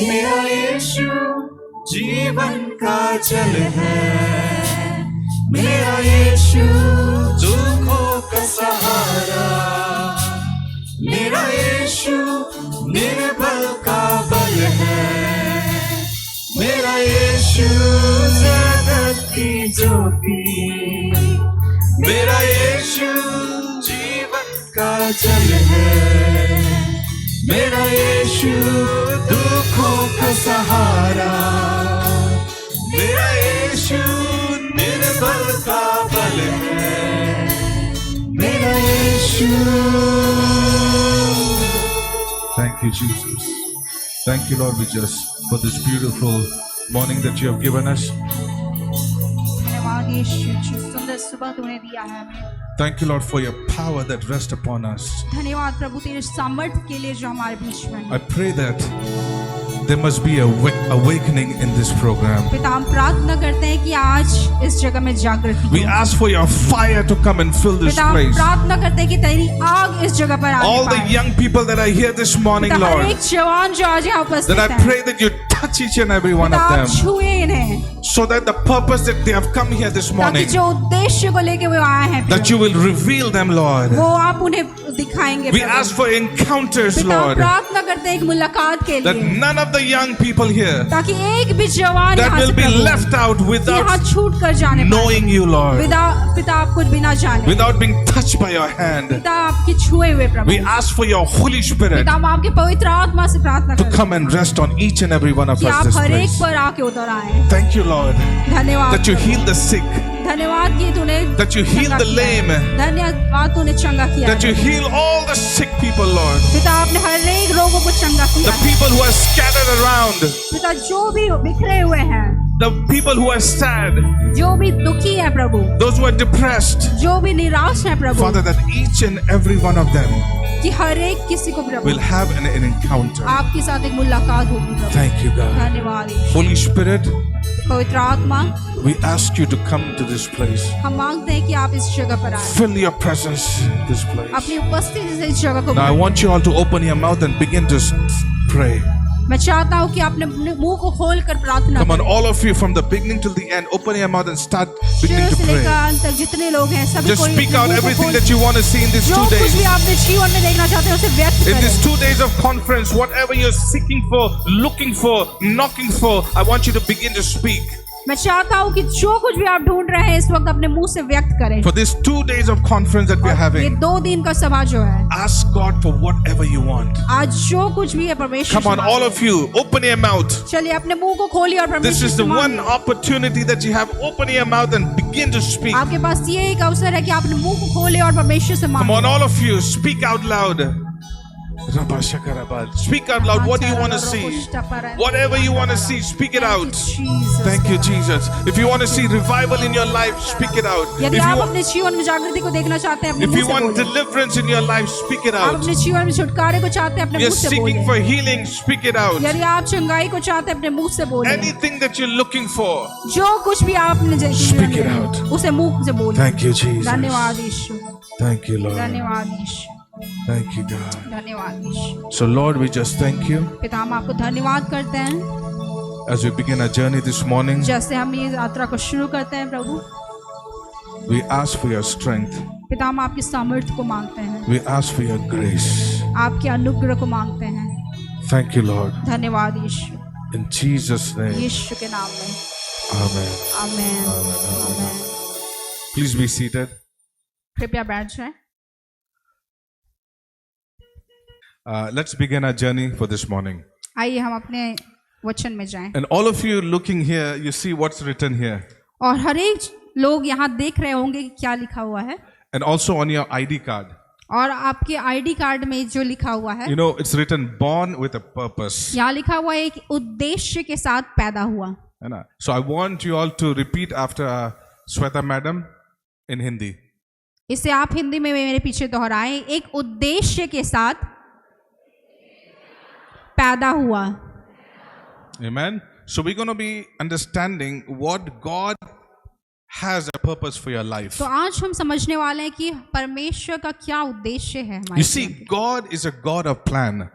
मेरा यीशु जीवन का जल है, मेरा यीशु दुखों का सहारा, मेरा यीशु निर्बल का बल है, मेरा यीशु जगत की ज्योति, मेरा यीशु जीवन का जल है, मेरा यीशु दुखों का सहारा, मेरा यीशु निर्बल का बल है, मेरा यीशु। Thank you, Jesus. Thank you, Lord, for this beautiful morning that you have given us. धन्यवाद यीशु, जो सुंदर सुबह तूने दिया है हमें। Thank you, Lord, for your power that rests upon us. धन्यवाद प्रभु तेरे सामर्थ्य के लिए जो हमारे बीच में है। I pray that there must be a awakening in this program. पिता हम प्रार्थना करते हैं कि आज इस जगह में जागृति We हो। ask for your fire to come and fill this पिता हम place. प्रार्थना करते हैं कि तेरी आग इस जगह पर आने All the पाए। young people that are here this morning, पिता हर Lord, एक जवान जो आज यहाँ उपस्थित that I है, pray that you touch each and every one पिता of आप them, छुए इन्हें, so that the purpose that they have come here this ताकि morning, जो उद्देश्य को लेके वो आए हैं that you will reveal them, Lord. वो आप उन्हें दिखाएंगे। We Prabhu. ask for encounters, पिता हम Lord, प्रार्थना करते हैं एक मुलाकात के that लिए, none of the young people here ताकि एक भी जवान that यहाँ will से be प्रभु left out यहाँ without छूट कर जाने पाए। knowing you, Lord, पिता आपको बिना जाने, without being touched by your hand. पिता आपके छुए हुए प्रभु। We ask for your Holy Spirit पिता हम आपके पवित्र आत्मा से प्रार्थना to करते come and rest on each and every one of हैं कि us आप this हर एक place. पर आके उतर आए। Thank you, Lord, धन्यवाद that you Prabhu. heal the sick, धन्यवाद कि तूने that you heal चंगा the किया है। lame, धन्यवाद तूने चंगा किया that है। you heal all the sick people, Lord, पिता आपने हर एक रोगों को चंगा किया the है। people who are scattered around, पिता जो भी बिखरे हुए हैं, the people who are sad, जो भी दुखी है प्रभु, those who are depressed, जो भी निराश है प्रभु, Father, that each and every one of them कि हर एक किसी को प्रभु will have an encounter. आपके साथ एक मुलाकात होगी प्रभु। Thank you, God. धन्यवाद यीशु। Holy Spirit, पवित्र आत्मा, we ask you to come to this place. हम मांगते हैं कि आप इस जगह पर आए, Fill your presence in this place. अपनी उपस्थिति से इस जगह को Now I भरें। want you all to open your mouth and begin to pray. मैं चाहता हूँ कि आपने मुंह को खोलकर प्रार्थना Come on, करें। all of you, from the beginning till the end, open your mouth and start शुरू beginning to से लेकर pray. अंत तक जितने लोग हैं सभी Just को speak out मुंह को everything खोल- that you want to see in these जो 2 कुछ भी days. आपने जीवन में देखना चाहते हैं उसे व्यक्त In these करें। 2 days of conference, whatever you're seeking for, looking for, knocking for, I want you to begin to speak. मैं चाहता हूँ कि जो कुछ भी आप ढूंढ रहे हैं इस वक्त अपने मुंह से व्यक्त करें। For these 2 days of conference that we're ये having, 2 दिन का सभा जो है, ask God for whatever you want. आज जो कुछ भी है परमेश्वर Come on, से all मांगे। of you, open your mouth. चलिए अपने मुंह को खोलिए और This परमेश्वर is से the one मांगिए। opportunity that you have. Open your mouth and begin to speak. आपके पास ये एक अवसर है कि आप अपने मुंह को खोले और परमेश्वर से Come on, मांगे। all of you, speak out loud. Speak out loud. What do you want to see? Whatever you want to see, speak it out. Thank you, Jesus. If you want to see revival in your life, speak it out. यदि If आप you, अपने जीवन में जागृति को देखना चाहते हैं अपने if मुंह you से want बोलिए। deliverance in your life, speak it आप out. अपने जीवन में छुटकारे को चाहते हैं अपने You're मुंह से seeking बोलिए। for healing, speak it out. यदि आप चंगाई को चाहते हैं अपने मुंह से बोलिए। Anything that you're looking for, जो कुछ भी आपने Speak it out. उसे मुंह से बोलिए। thank you, Jesus. धन्यवाद यीशु, Thank you, Lord. धन्यवाद यीशु, Thank you, God. धन्यवाद यीशु। So, Lord, we just thank you पिता हम आपको धन्यवाद करते हैं as we begin our journey this morning. जैसे हम ये यात्रा को शुरू करते हैं प्रभु। We ask for your strength. पिता हम आपकी सामर्थ्य को मांगते हैं, We ask for your grace. आपके अनुग्रह को मांगते हैं। Thank you, Lord. धन्यवाद यीशु, In Jesus' name. यीशु के नाम में Amen. Amen, Amen. Amen. Please be seated. कृपया बैठ जाएं। Let's begin our journey for this morning. आइए हम अपने वचन में जाएं। And all of you looking here, you see what's written here. और हर एक लोग यहाँ देख रहे होंगे कि क्या लिखा हुआ है, And also on your ID card. और आपके आईडी कार्ड में जो लिखा हुआ है, You know, it's written born with a purpose. यहाँ लिखा हुआ है एक उद्देश्य के साथ पैदा हुआ। है ना? So I want you all to repeat after Sweta madam in Hindi. इसे आप हिंदी में मेरे पीछे दोहराएं। एक उद्देश्य के साथ पैदा हुआ। Amen. So we're going to be understanding what God has a purpose for your life. तो आज हम समझने वाले हैं कि परमेश्वर का क्या उद्देश्य है हमारे You see, जीवन में। God is a God of plan.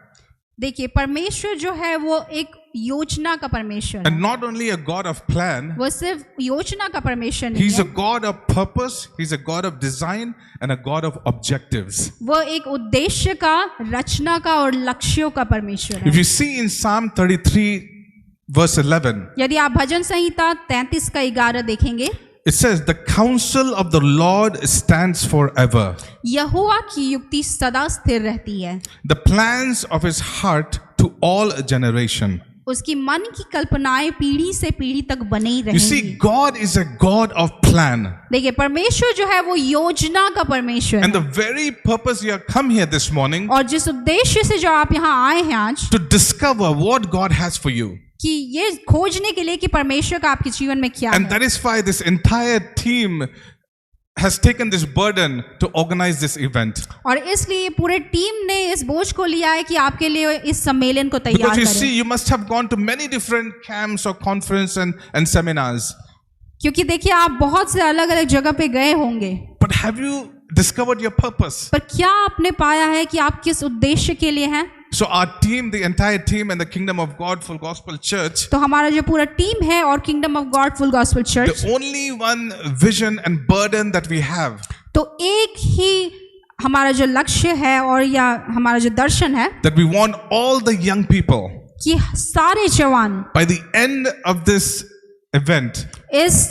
देखिए परमेश्वर जो है वो एक योजना का परमेश्वर है। And not only a God of plan, वो सिर्फ योजना का परमेश्वर नहीं He's a है, God of purpose, He's a God of design, and a God of objectives. वो एक उद्देश्य का, रचना का और लक्ष्यों का परमेश्वर है। If you see in Psalm 33, verse 11, यदि आप भजन संहिता 33 का 11 देखेंगे, it says, "The counsel of the Lord stands forever. यहोवा की युक्ति सदा स्थिर रहती है, The plans of His heart to all generation." उसकी मन की कल्पनाएं पीढ़ी से पीढ़ी तक बनी You see, रहेंगी। God is a God of plan. देखिए परमेश्वर जो है वो योजना का परमेश्वर And है, the very purpose you have come here this morning और जिस उद्देश्य से जो आप यहाँ आए हैं आज, to discover what God has for you. कि ये खोजने के लिए कि परमेश्वर का आपके जीवन में क्या And है। that is why this entire team has taken this burden to organize this event. और इसलिए पूरे टीम ने इस बोझ को लिया है कि आपके लिए इस सम्मेलन को तैयार Because you see, करें, you must have gone to many different camps or conference and seminars. क्योंकि देखिए आप बहुत से अलग अलग जगह पे गए होंगे, But have you discovered your purpose? पर क्या आपने पाया है कि आप किस उद्देश्य के लिए हैं? So our team, the entire team and the Kingdom of God Full Gospel Church, तो हमारा जो पूरा टीम है और kingdom of God full gospel church, the only one vision and burden that we have तो एक ही हमारा जो लक्ष्य है और या हमारा जो दर्शन है that we want all the young people कि सारे जवान by the end of this event इस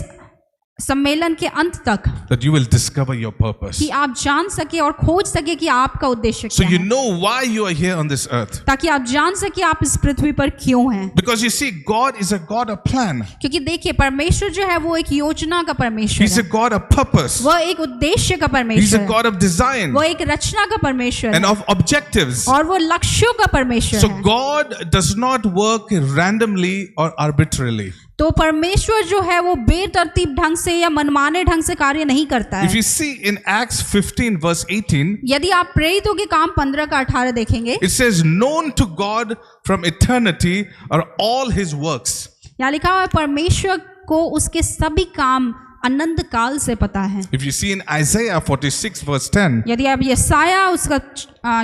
सम्मेलन के अंत तक that you will discover your purpose. कि आप जान सके और खोज सके कि आपका उद्देश्य So क्या you है, know why you are here on this earth. ताकि आप जान सके आप इस पृथ्वी पर क्यों हैं। Because you see, God is a God of plan. क्योंकि देखिए परमेश्वर जो है वो एक योजना का परमेश्वर He's a है, God of purpose. वो एक उद्देश्य का He's परमेश्वर a है, God of design वो एक रचना का परमेश्वर and है of objectives. और वो लक्ष्यों का परमेश्वर So है। God does not work randomly or arbitrarily. तो परमेश्वर जो है वो बेतरतीब ढंग से या मनमाने ढंग से कार्य नहीं करता If है। you see in Acts 15 verse 18, यदि आप प्रेरितों के काम 15 का 18 देखेंगे, it says, "Known to God from eternity are all His works." यहाँ लिखा हुआ है परमेश्वर को उसके सभी काम अनंत काल से पता है। If you see in Isaiah 46 verse 10, यदि आप यसाया उसका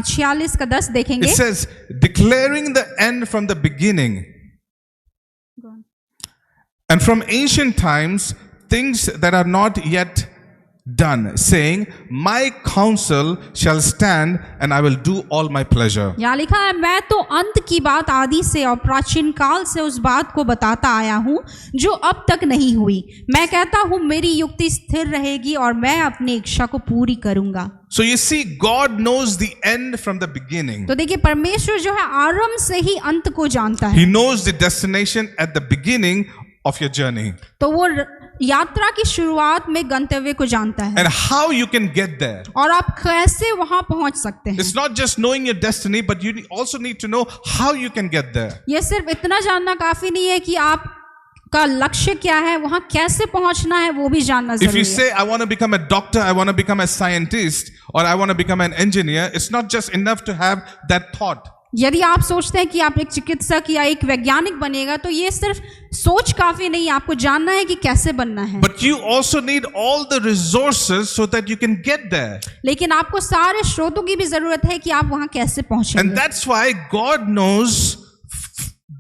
46 का 10 it देखेंगे, says, "Declaring the end from the beginning, and from ancient times things that are not yet done, saying, My counsel shall stand, and I will do all my pleasure." यहाँ लिखा है मैं तो अंत की बात आदि से और प्राचीन काल से उस बात को बताता आया हूँ जो अब तक नहीं हुई। मैं कहता हूँ मेरी युक्ति स्थिर रहेगी और मैं अपनी इच्छा को पूरी करूंगा। So you see, God knows the end from the beginning. तो देखिए परमेश्वर जो है आरंभ से ही अंत को जानता है। He knows the destination at the beginning of your journey तो वो यात्रा की शुरुआत में गंतव्य को जानता है and how you can get there. और आप कैसे वहां पहुंच सकते हैं। It's not just knowing your destiny, but you also need to know how you can get there. ये सिर्फ इतना जानना काफी नहीं है कि आप का लक्ष्य क्या है, वहां कैसे पहुंचना है वो भी जानना If you जरूरी है। say, "I want to become a doctor, I want to become a scientist, or I want to become an engineer," it's not just enough to have that thought. यदि आप सोचते हैं कि आप एक चिकित्सक या एक वैज्ञानिक बनेगा तो ये सिर्फ सोच काफी नहीं, आपको जानना है कि कैसे बनना है। But you also need all the resources so that you can get there. लेकिन आपको सारे स्रोतों की भी जरूरत है कि आप वहां कैसे And पहुंचेंगे। that's why God knows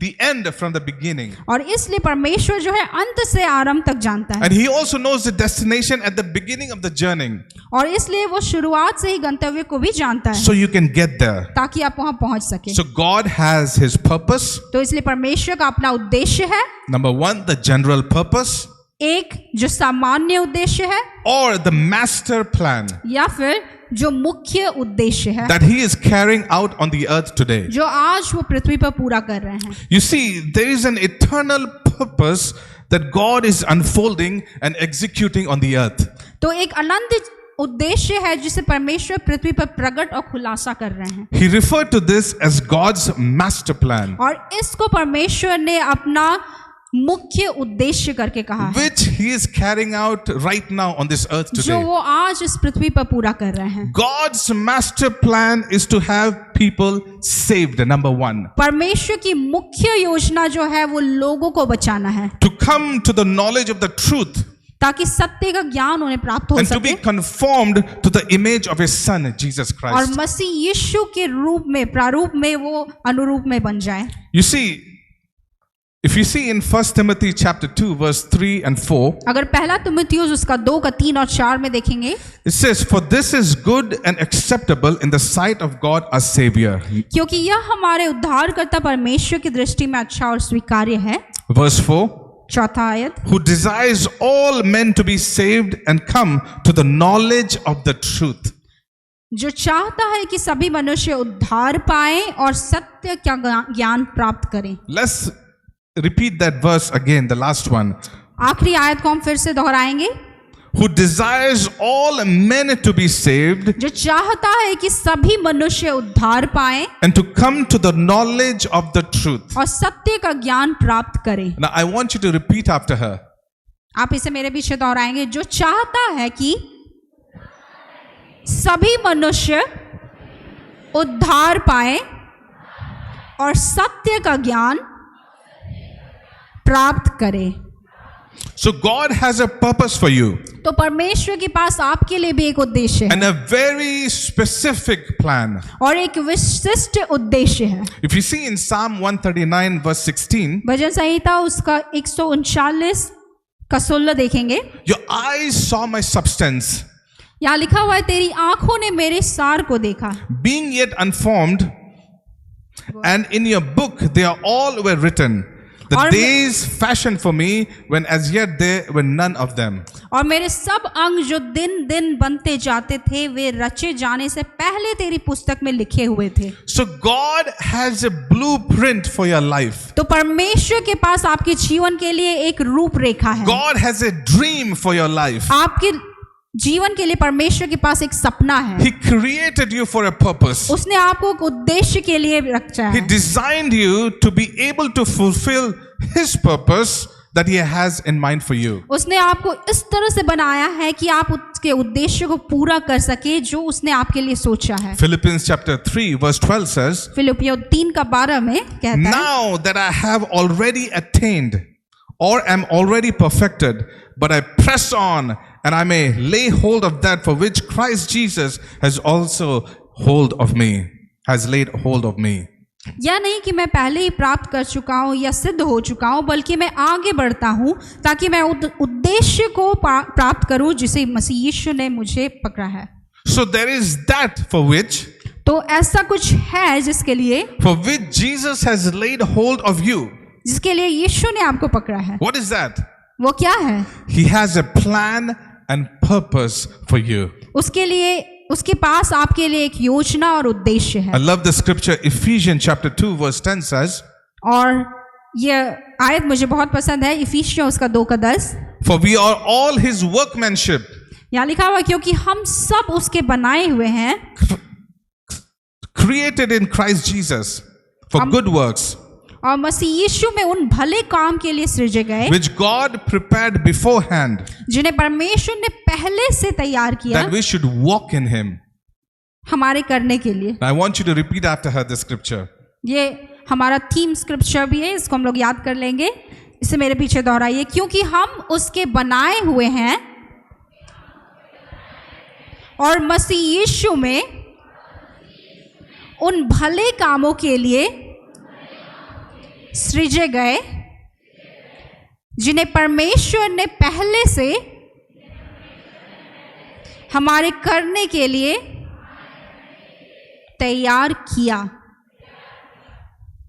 the end from the beginning. और इसलिए परमेश्वर जो है अंत से आरंभ तक जानता है And He also knows the destination at the beginning of the journey. और इसलिए वो शुरुआत से ही गंतव्य को भी जानता है So you can get there. ताकि आप वहां पहुंच सके। So God has His purpose. तो इसलिए परमेश्वर का अपना उद्देश्य है, Number one, the general purpose, एक जो सामान्य उद्देश्य है or the master plan या फिर जो मुख्य उद्देश्य है that He is carrying out on the earth today. जो आज वो पृथ्वी पर पूरा कर रहे हैं। You see, there is an eternal purpose that God is unfolding and executing on the earth. तो एक अनंत उद्देश्य है जिसे परमेश्वर पृथ्वी पर प्रकट और खुलासा कर रहे हैं He referred to this as God's master plan, और इसको परमेश्वर ने अपना मुख्य उद्देश्य करके कहा है which He is carrying out right now on this earth जो today. वो आज इस पृथ्वी पर पूरा कर रहे हैं। God's master plan is to have people saved, number one. परमेश्वर की मुख्य योजना जो है वो लोगों को बचाना है To come to the knowledge of the truth ताकि सत्य का ज्ञान उन्हें प्राप्त हो and to सके be conformed to the image of his son, Jesus और Christ. मसीह यीशु के रूप में, प्रारूप में वो अनुरूप में बन जाए। You see, if you see in 1 Timothy chapter 2 verse 3 and 4, अगर पहला तिमुथियुस उसका 2 का 3 और 4 में देखेंगे, it says, "For this is good and acceptable in the sight of God our Savior." क्योंकि यह हमारे उद्धारकर्ता परमेश्वर की दृष्टि में अच्छा और स्वीकार्य है। Verse 4, चौथा आयत, "Who desires all men to be saved and come to the knowledge of the truth." जो चाहता है कि सभी मनुष्य उद्धार पाएं और सत्य का ज्ञान प्राप्त करें। Let's repeat that verse again, the last one. आखिरी आयत को हम फिर से दोहराएंगे। Who desires all men to be saved जो चाहता है कि सभी मनुष्य उद्धार पाएं and to come to the knowledge of the truth. और सत्य का ज्ञान प्राप्त करें। Now I want you to repeat after her. आप इसे मेरे पीछे दोहराएंगे। जो चाहता है कि सभी मनुष्य उद्धार पाएं और सत्य का ज्ञान प्राप्त करें। So God has a purpose for you तो परमेश्वर के पास आपके लिए भी एक उद्देश्य है and a very specific plan. और एक विशिष्ट उद्देश्य है। If you see in Psalm 139 verse 16, भजन संहिता उसका 139 का 16 देखेंगे। your eyes saw my substance, यहाँ लिखा हुआ है, तेरी आंखों ने मेरे सार को देखा, being yet unformed, and in your book they are all were written. The और days fashioned for me, when as yet there were none of them. और मेरे सब अंग जो दिन दिन बनते जाते थे वे रचे जाने से पहले तेरी पुस्तक में लिखे हुए थे। So God has a blueprint for your life. तो परमेश्वर के पास आपके जीवन के लिए एक रूपरेखा है। God has a dream for your life. आपके जीवन के लिए परमेश्वर के पास एक सपना है। He created you for a purpose. उसने आपको एक उद्देश्य के लिए रचा He है। designed you to be able to fulfill His purpose that He has in mind for you. उसने आपको इस तरह से बनाया है कि आप उसके उद्देश्य को पूरा कर सके जो उसने आपके लिए सोचा है। Philippians chapter 3 verse 12 says, फिलिपियों 3 का 12 में कहता है, "Now that I have already attained or am already perfected, but I press on and I may lay hold of that for which Christ Jesus has also laid hold of me." यह नहीं कि मैं पहले ही प्राप्त कर चुका हूँ या सिद्ध हो चुका हूँ, बल्कि मैं आगे बढ़ता हूँ ताकि मैं उद्देश्य को प्राप्त करूँ जिसे मसीह यीशु ने मुझे पकड़ा है। So there is that for which तो ऐसा कुछ है for which Jesus has laid hold of you. जिसके लिए यीशु ने आपको पकड़ा है। What is that? वो क्या है? He has a plan and purpose for you. उसके लिए, उसके पास आपके लिए एक योजना और उद्देश्य I है। love the scripture. Ephesians chapter 2 verse 10 says, और ये आयत मुझे बहुत पसंद है, इफिसियों उसका 2 का 10। "For we are all His workmanship, यहाँ लिखा हुआ, क्योंकि हम सब उसके बनाए हुए हैं, created in Christ Jesus for good works, और मसीह यीशु में उन भले काम के लिए सृजे गए which God prepared beforehand, जिन्हें परमेश्वर ने पहले से तैयार किया that we should walk in Him." हमारे करने के लिए। I want you to repeat after her the scripture. ये हमारा थीम स्क्रिप्चर भी है, इसको हम लोग याद कर लेंगे। इसे मेरे पीछे दोहराइए, क्योंकि हम उसके बनाए हुए हैं और मसीह यीशु में उन भले कामों के लिए सृजे गए जिन्हें परमेश्वर ने पहले से हमारे करने के लिए तैयार किया।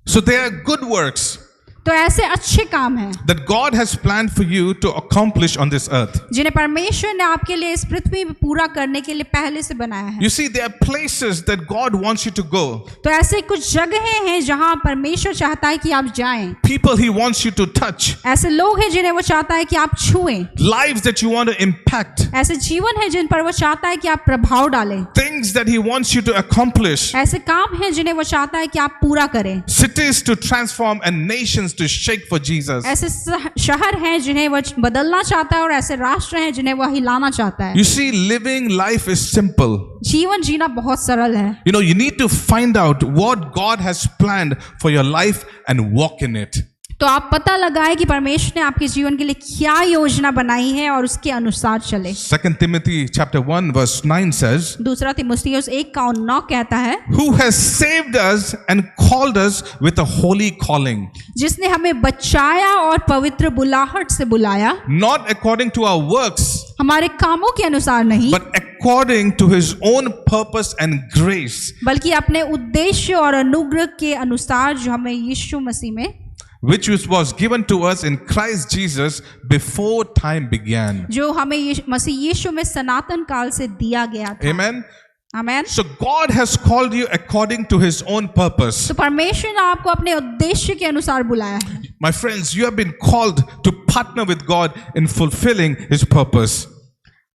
So they are good works तो ऐसे अच्छे काम हैं that God has planned for you to accomplish on this earth. जिन्हें परमेश्वर ने आपके लिए इस पृथ्वी पे पूरा करने के लिए पहले से बनाया है। You see, there are places that God wants you to go. तो ऐसे कुछ जगहें हैं जहां परमेश्वर चाहता है कि आप जाएं। People He wants you to touch. ऐसे लोग हैं जिन्हें वो चाहता है कि आप छुएं। Lives that you want to impact. ऐसे जीवन है जिन पर वो चाहता है कि आप प्रभाव डालें। Things that He wants you to accomplish. ऐसे काम हैं जिन्हें वो चाहता है कि आप पूरा करें। Cities to transform and nations to shake for Jesus. ऐसे शहर हैं जिन्हें वो बदलना चाहता है और ऐसे राष्ट्र हैं जिन्हें वो हिलाना चाहता है। You see, living life is simple. जीवन जीना बहुत सरल है। You know, you need to find out what God has planned for your life and walk in it. तो आप पता लगाएं कि परमेश्वर ने आपके जीवन के लिए क्या योजना बनाई है और उसके अनुसार चले। 2 Timothy chapter 1 verse 9 says, दूसरा तीमुथियुस 1:9 कहता है, who has saved us and called us with a holy calling, जिसने हमें बचाया और पवित्र बुलाहट से बुलाया, not according to our works, हमारे कामों के अनुसार नहीं, but according to his own purpose and grace, बल्कि अपने उद्देश्य और अनुग्रह के अनुसार जो हमें यीशु मसीह में, which was given to us in Christ Jesus before time began. जो हमें मसीह यीशु में सनातन काल से दिया गया था। Amen. Amen. So God has called you according to his own purpose. तो परमेश्वर ने आपको अपने उद्देश्य के अनुसार बुलाया है। My friends, you have been called to partner with God in fulfilling his purpose.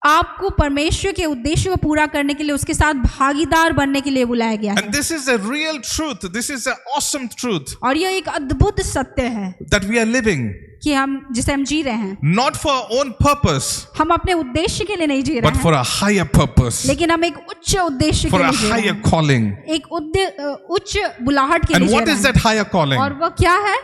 आपको परमेश्वर के उद्देश्य को पूरा करने के लिए उसके साथ भागीदार बनने के लिए बुलाया गया है। And this is a real truth. This is an awesome truth और यह एक अद्भुत सत्य है that we are living. कि जिसे हम जी रहे हैं, Not for our own purpose, हम अपने उद्देश्य के लिए नहीं जी रहे but हैं, for a higher purpose, लेकिन हम एक उच्च उद्देश्य for के a लिए जी रहे higher हैं, calling. एक उच्च बुलाहट के लिए And जी what रहे is हैं। that higher calling? और वह क्या है?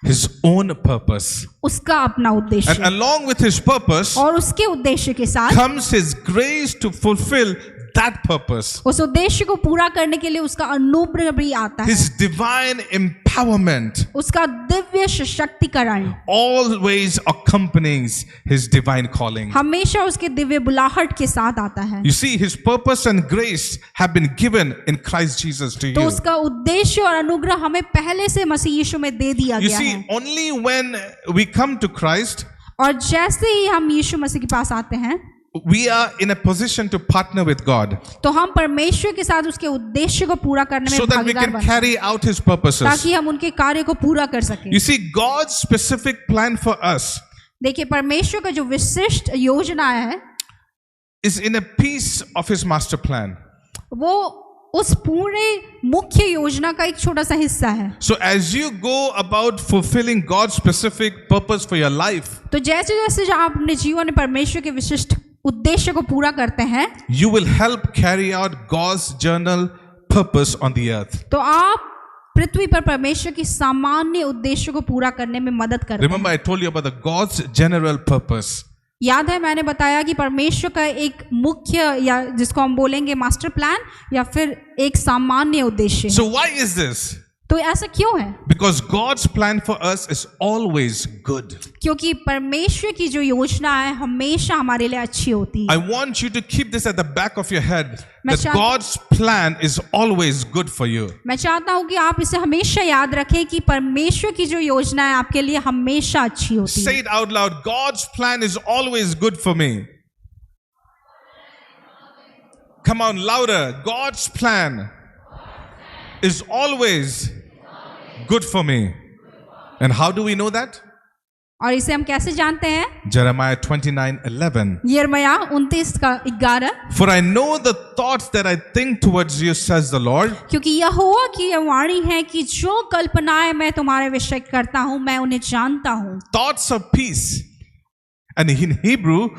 His own purpose. उसका अपना And उद्देश्य, along with his purpose और उसके उद्देश्य के साथ comes his grace to fulfill that purpose. उस उद्देश्य को पूरा करने के लिए उसका अनुग्रह भी आता है, His divine empowerment उसका दिव्य सशक्तिकरण always accompanies his divine calling. हमेशा उसके दिव्य बुलाहट के साथ आता है। You see, his purpose and grace have been given in Christ Jesus to तो you. उसका उद्देश्य और अनुग्रह हमें पहले से मसीह यीशु में दे दिया You गया see, है, only when we come to Christ, और जैसे ही हम यीशु मसीह के पास आते हैं we are in a position to partner with God तो हम परमेश्वर के साथ उसके उद्देश्य को पूरा करने में so that we भागीदार can बन सकते carry out his हैं, purposes. ताकि हम उनके कार्य को पूरा कर सकें। You see, God's specific plan for us देखिए, परमेश्वर का जो विशिष्ट योजना है is in a piece of his master plan. वो उस पूरे मुख्य योजना का एक छोटा सा हिस्सा है। So as you go about fulfilling God's specific purpose for your life, तो जैसे जैसे जो आप अपने जीवन में परमेश्वर के विशिष्ट उद्देश्य को पूरा करते हैं, you will help carry out God's general purpose on the earth. तो आप पृथ्वी पर परमेश्वर की सामान्य उद्देश्य को पूरा करने में मदद करते हैं। Remember, I told you about the God's general purpose. याद है मैंने बताया कि परमेश्वर का एक मुख्य, या जिसको हम बोलेंगे मास्टर प्लान, या फिर एक सामान्य उद्देश्य है। So why is this? तो ऐसा क्यों है? Because God's plan for us is always good. क्योंकि परमेश्वर की जो योजना है हमेशा हमारे लिए अच्छी होती है। I want you to keep this at the back of your head, मैं that चाहता- God's plan is always good for you. मैं चाहता हूँ कि आप इसे हमेशा याद रखें कि परमेश्वर की जो योजना है आपके लिए हमेशा अच्छी होती Say है। it out loud. God's plan is always good for me. Come on, louder. God's plan is always good for me. And how do we know that? और इसे हम कैसे जानते हैं? Jeremiah 29:11. यिर्मयाह 29:11, For I know the thoughts that I think towards you, says the Lord. क्योंकि यहोवा की यह वाणी है कि जो कल्पनाएं मैं तुम्हारे विषय करता हूँ मैं उन्हें जानता हूँ। Thoughts of peace. And in Hebrew,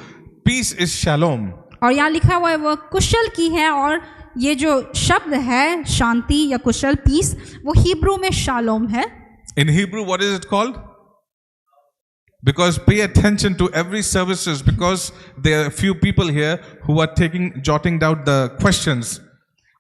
peace is shalom. और यहाँ लिखा हुआ है वह कुशल की है, और ये जो शब्द है शांति या कुशल, पीस, वो हिब्रू में शालोम है। In Hebrew, what is it called? Because pay attention to every services, because there are a few people here who are jotting down the questions.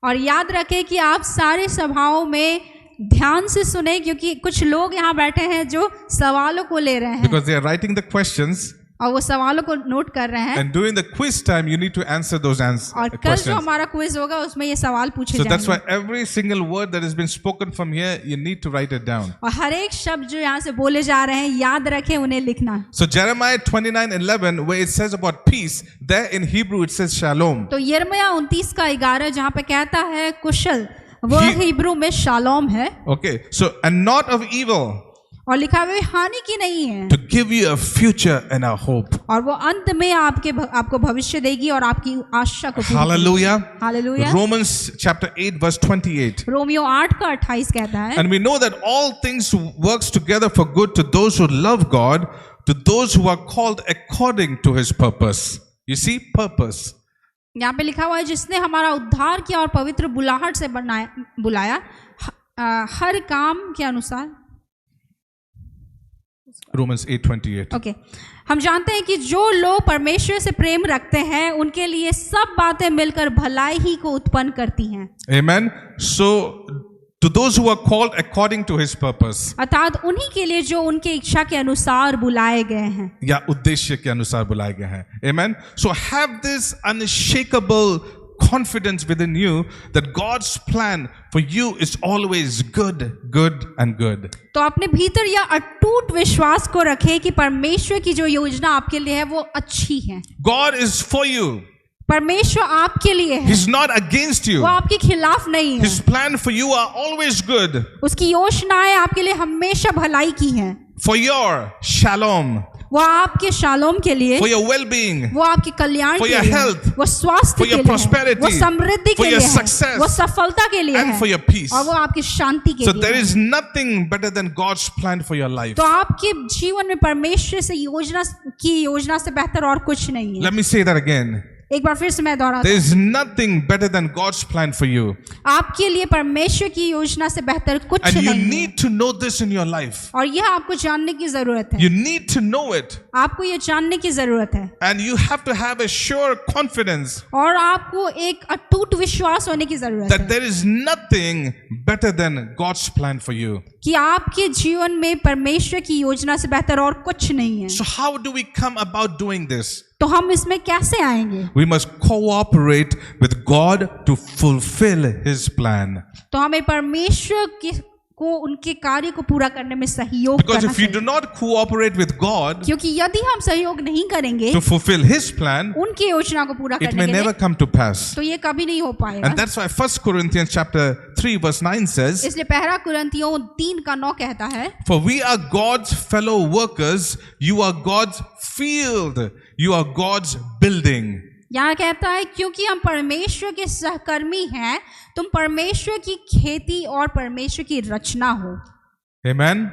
और याद रखें कि आप सारे सभाओं में ध्यान से सुने, क्योंकि कुछ लोग यहाँ बैठे हैं जो सवालों को ले रहे हैं Because they are writing the questions, और वो सवालों को नोट कर रहे हैं, and during the quiz time, you need to answer those और कल जो questions. हमारा क्विज होगा उसमें ये सवाल पूछे So that's जाएंगे। why every single word that has been spoken from here, you need to write it down. और हर एक शब्द जो यहाँ से बोले जा रहे हैं याद रखें उन्हें लिखना। So Jeremiah 29:11, where it says about peace, there in Hebrew it says shalom. तो यिर्मयाह 29:11 जहाँ पे कहता है कुशल, वो हिब्रू में शालोम है, Okay, so and not of evil, और लिखा हुआ है हानि की नहीं है, to give you a future and a hope. और वो अंत में आपको भविष्य देगी और आपकी आशा को पूरी करेगी। Hallelujah. Hallelujah. Romans chapter 8 verse 28. Romeo 8:28 कहता है, And we know that all things works together for good to those who love God, to those who are called according to his purpose. You see, purpose. यहाँ पे लिखा हुआ है जिसने हमारा उद्धार किया और पवित्र बुलाहट से बुलाया हर काम के अनुसार। Romans 8:28. ओके हम जानते हैं कि जो लोग परमेश्वर से प्रेम रखते हैं उनके लिए सब बातें मिलकर भलाई ही को उत्पन्न करती हैं। Amen. So, to those who are called according to his purpose, अर्थात उन्हीं के लिए जो उनके इच्छा के अनुसार बुलाए गए हैं या उद्देश्य के अनुसार बुलाए गए हैं. Amen. So have this unshakable confidence within you that God's plan for you is always good, good and good. तो अपने भीतर यह अटूट विश्वास को रखें कि परमेश्वर की जो योजना आपके लिए है वो अच्छी है। God is for you. परमेश्वर आपके लिए है, He's not against you. वो आपके खिलाफ नहीं है। His plan for you are always good. उसकी योजनाएं आपके लिए हमेशा भलाई की हैं। For your shalom, वो आपके शालोम के लिए, for your well-being, वो आपके कल्याण for के your लिए, health, वो स्वास्थ्य for के your लिए है, prosperity, वो समृद्धि for के your लिए है, success, वो सफलता के लिए and है, for your peace. और वो आपकी शांति के So लिए there है। is nothing better than God's plan for your life. तो आपके जीवन में परमेश्वर से योजना से बेहतर और कुछ नहीं है। Let me say that again. एक बार फिर से मैं दोहराता There हूं, is nothing better than God's plan for you. आपके लिए परमेश्वर की योजना से बेहतर कुछ And you नहीं है। need to know this in your life. और यह आपको जानने की जरूरत है। You need to know it. आपको यह जानने की जरूरत है And you have to have a sure confidence और आपको एक अटूट विश्वास होने की जरूरत that है there is nothing better than God's plan for you. कि आपके जीवन में परमेश्वर की योजना से बेहतर और कुछ नहीं है। So how do we come about doing this? तो हम इसमें कैसे आएंगे? We must cooperate with God to fulfill His plan. तो हमें परमेश्वर को उनके कार्य को पूरा करने में सहयोग Because करना if you चाहिए। do not cooperate with God क्योंकि यदि हम सहयोग नहीं करेंगे to fulfill His plan, उनकी योजना को पूरा it करने may के लिए, never come to pass. तो ये कभी नहीं हो पाएगा। And that's why 1 Corinthians chapter 3 verse 9 says, इसलिए पहला कुरिन्थियों 3:9 कहता है, For we are God's fellow workers, you are God's field, you are God's building. यहाँ कहता है क्योंकि हम परमेश्वर के सहकर्मी हैं, तुम परमेश्वर की खेती और परमेश्वर की रचना हो। Amen.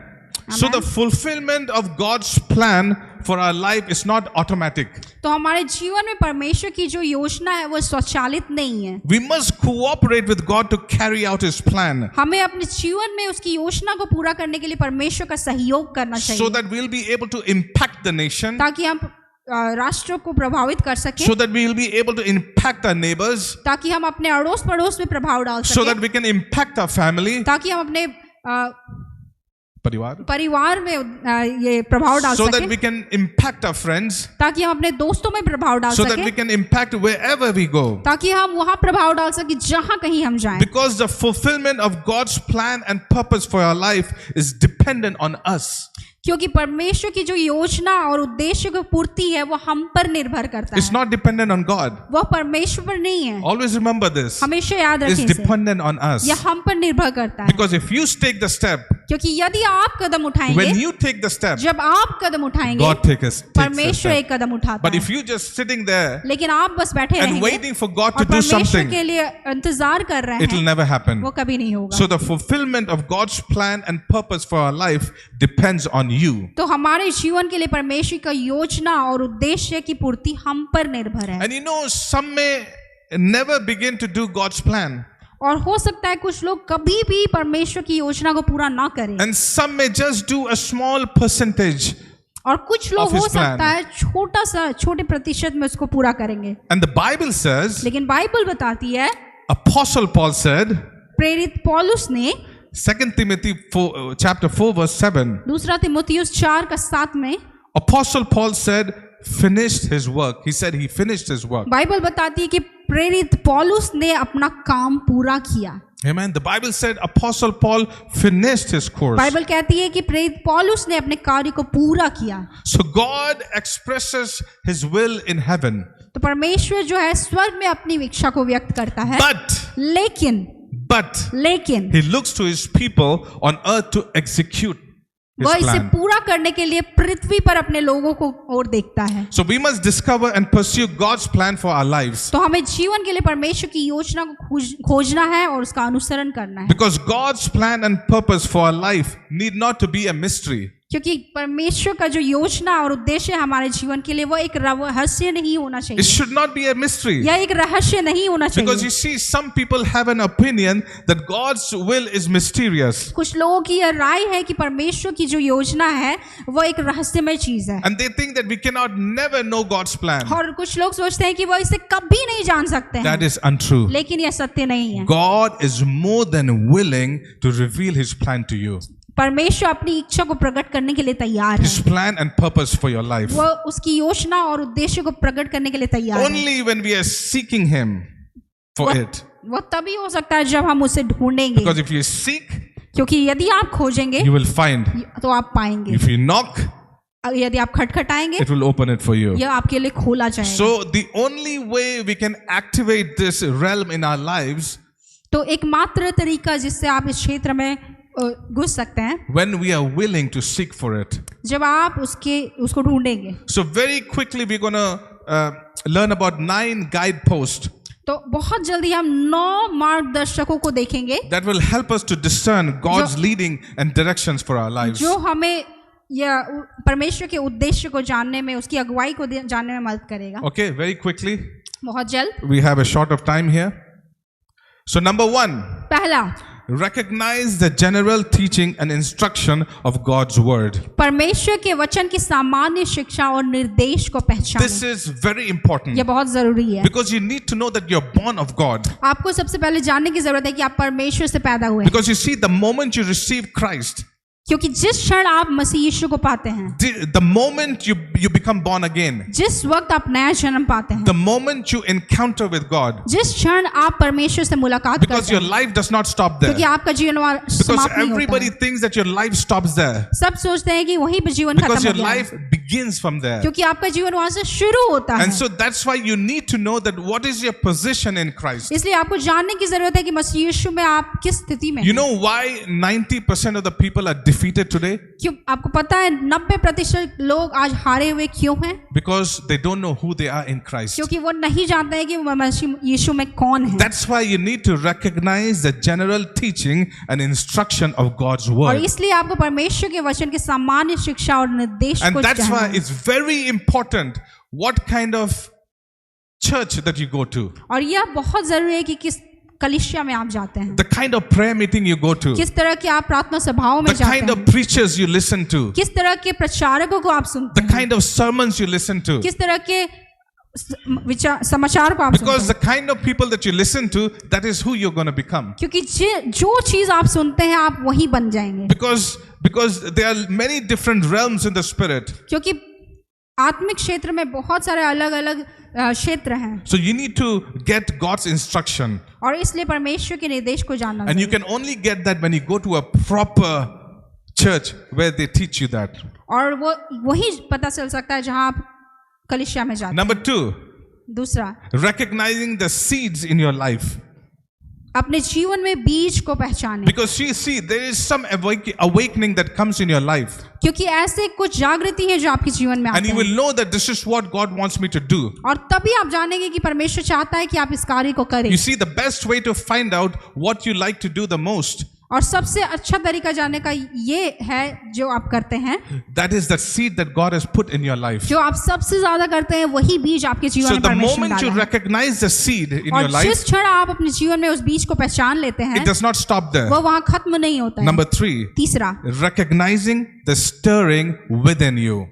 So Amen. the fulfillment of God's plan for our life is not automatic. तो हमारे जीवन में परमेश्वर की जो योजना है वो स्वचालित नहीं है। We must cooperate with God to carry out His plan हमें अपने जीवन में उसकी योजना को पूरा करने के लिए परमेश्वर का सहयोग करना so चाहिए, that we'll be able to impact the nation, ताकि हम राष्ट्र को प्रभावित कर सकें, so that we'll be able to impact our neighbors, ताकि हम अपने अड़ोस पड़ोस में प्रभाव डाल so that सकें, we can impact our family, ताकि हम अपने परिवार, परिवार में ये प्रभाव डाल so that सकें, we can impact our friends, ताकि हम अपने दोस्तों में प्रभाव डाल so that we सकें, can impact wherever we go. ताकि हम वहां प्रभाव डाल सकें जहां कहीं हम जाएं। Because the fulfillment of God's plan and purpose for our life is dependent on us. क्योंकि परमेश्वर की जो योजना और उद्देश्य की पूर्ति है वो हम पर निर्भर करता It's है, not dependent on God. वह परमेश्वर पर नहीं है। Always remember this. हमेशा याद It's रखें इसे, dependent on us. यह हम पर निर्भर करता है। Because if you take the step, क्योंकि यदि आप कदम उठाएंगे, when you take the step, जब आप कदम उठाएंगे, God takes the परमेश्वर step. एक कदम उठाता But है। if you just sitting there लेकिन आप बस बैठे and रहेंगे waiting for God और to do परमेश्वर something, के लिए इंतजार कर रहे it will हैं, never happen. वो कभी नहीं होगा। So the fulfillment of God's plan and purpose for our life depends on you. तो हमारे जीवन के लिए परमेश्वर का योजना और उद्देश्य की पूर्ति हम पर निर्भर है। And you know, some may never begin to do God's plan. और हो सकता है कुछ लोग कभी भी परमेश्वर की योजना को पूरा ना करें, And some may just do a small percentage. और कुछ लोग of his हो सकता plan. है छोटे प्रतिशत में उसको पूरा करेंगे। And the Bible says, लेकिन बाइबल बताती है, Apostle Paul said, प्रेरित पौलुस ने 2 Timothy chapter 4 verse 7, दूसरा तिमुथियुस 4:7 में, Apostle Paul said, finished his work. He said he finished his work. Bible बताती है कि प्रेरित पौलुस ने अपना काम पूरा किया। Amen. The Bible said Apostle Paul finished his course. Bible कहती है कि प्रेरित पौलुस ने अपने कार्य को पूरा किया। So God expresses his will in heaven. तो परमेश्वर जो है स्वर्ग में अपनी इच्छा को व्यक्त करता है, But लेकिन he looks to his people on earth to execute his वह इसे plan. पूरा करने के लिए पृथ्वी पर अपने लोगों को ओर देखता है। So we must discover and pursue God's plan for our lives. तो हमें जीवन के लिए परमेश्वर की योजना को खोजना है और उसका अनुसरण करना है, Because God's plan and purpose for our life need not to be a mystery. क्योंकि परमेश्वर का जो योजना और उद्देश्य है हमारे जीवन के लिए वो एक रहस्य नहीं होना It चाहिए, should not be a mystery. यह एक रहस्य नहीं होना Because चाहिए। you see, some people have an opinion that God's will is mysterious. कुछ लोगों की यह राय है कि परमेश्वर की जो योजना है वो एक रहस्यमय चीज है, And they think that we cannot never know God's plan. और कुछ लोग सोचते हैं कि वो इसे कभी नहीं जान सकते हैं, That is untrue. लेकिन यह सत्य नहीं है। God is more than willing to reveal His plan to you. परमेश्वर अपनी इच्छा को प्रकट करने के लिए तैयार His है, plan and purpose for your life. वो उसकी योजना और उद्देश्य को प्रकट करने के लिए तैयार है। Only when we are seeking Him for it. वो तभी हो सकता है जब हम उसे ढूंढेंगे, Because if you seek, क्योंकि यदि आप खोजेंगे you will find. तो आप पाएंगे, If you knock, यदि आप खटखटाएंगे it will open it for you. यह आपके लिए खोला जाएगा। So the only way we can activate this realm in our lives, तो एकमात्र तरीका जिससे आप इस क्षेत्र में घुस सकते हैं, when we are willing to seek for it. जब आप उसको ढूंढेंगे। So very quickly we're going to learn about 9 guideposts तो बहुत जल्दी हम 9 मार्गदर्शकों को देखेंगे that will help us to discern God's leading and directions for our lives. जो हमें या परमेश्वर के उद्देश्य को जानने में, उसकी अगुवाई को जानने में मदद करेगा। Okay, very quickly. बहुत जल्द। We have a short of time here. So number 1, पहला, recognize the general teaching and instruction of God's word. परमेश्वर के वचन की सामान्य शिक्षा और निर्देश को This पहचानें। is very important यह बहुत जरूरी है, because you need to know that you're born of God. आपको सबसे पहले जानने की जरूरत है कि आप परमेश्वर से पैदा हुए हैं। Because you see, the moment you receive Christ, क्योंकि जिस क्षण आप मसीह यीशु को पाते हैं, the moment you become born again, जिस वक्त आप नया जन्म पाते हैं, the moment you encounter with God, जिस क्षण आप परमेश्वर से मुलाकात because करते your हैं, life does not stop क्योंकि there. आपका जीवन वहाँ Because समाप्त नहीं होता everybody है। thinks that your life stops there. सब सोचते हैं कि वहीं पे जीवन Because खत्म your हो गया है, life begins from there. क्योंकि आपका जीवन वहां से शुरू होता है। And so that's why you need to know that what is your position in Christ. इसलिए आपको जानने की जरूरत है कि मसीह यीशु में आप किस स्थिति में You हैं। know why 90% of the people are defeated today? क्यों आपको पता है 90% लोग आज हारे हुए क्यों हैं? Because they don't know who they are in Christ. क्योंकि वो नहीं जानते हैं कि वो मसीह यीशु में कौन है। That's why you need to recognize the general teaching and instruction of God's और word. इसलिए आपको परमेश्वर के वचन की सामान्य शिक्षा और निर्देश And को that's why जानना है। it's very important what kind of church that you go to, और यह बहुत जरूरी है कि किस कलीसिया में आप जाते हैं, the kind of prayer meeting you go to, किस तरह के आप प्रार्थना सभाओं में the जाते kind हैं, of preachers you listen to, किस तरह के प्रचारकों को आप सुनते the हैं, kind of sermons you listen to. किस तरह के समाचार को आप सुनते Because हैं, the kind of people that you listen to, that is who you're going to become. क्योंकि जो चीज आप सुनते हैं आप वही बन जाएंगे। Because there are many different realms in the spirit. क्योंकि आत्मिक क्षेत्र में बहुत सारे अलग अलग क्षेत्र हैं, So you need to get God's instruction. और इसलिए परमेश्वर के निर्देश को जानना And you चाहिए। can only get that when you go to a proper church where they teach you that. और वो वही पता चल सकता है जहां आप कलीसिया में जाते Number 2, हैं। दूसरा, recognizing the seeds in your life. अपने जीवन में बीज को पहचानें, Because you see, there is some awakening that comes in your life. क्योंकि ऐसे कुछ जागृति है जो आपके जीवन में And आते you हैं, will know that this is what God wants me to do. और तभी आप जानेंगे कि परमेश्वर चाहता है कि आप इस कार्य को करें। You see, the best way to find out what you like to do the most, और सबसे अच्छा तरीका जानने का ये है जो आप करते हैं, that is the seed that God has put in your life. जो आप सबसे ज्यादा करते हैं वही बीज आपके जीवन So में the परमेश्वर ने moment you डाला है। recognize the seed in और your जिस life, क्षण आप अपने जीवन में उस बीज को पहचान लेते हैं, it does not stop there. वो वहां खत्म नहीं होता है। Number 3, तीसरा, recognizing the stirring within you.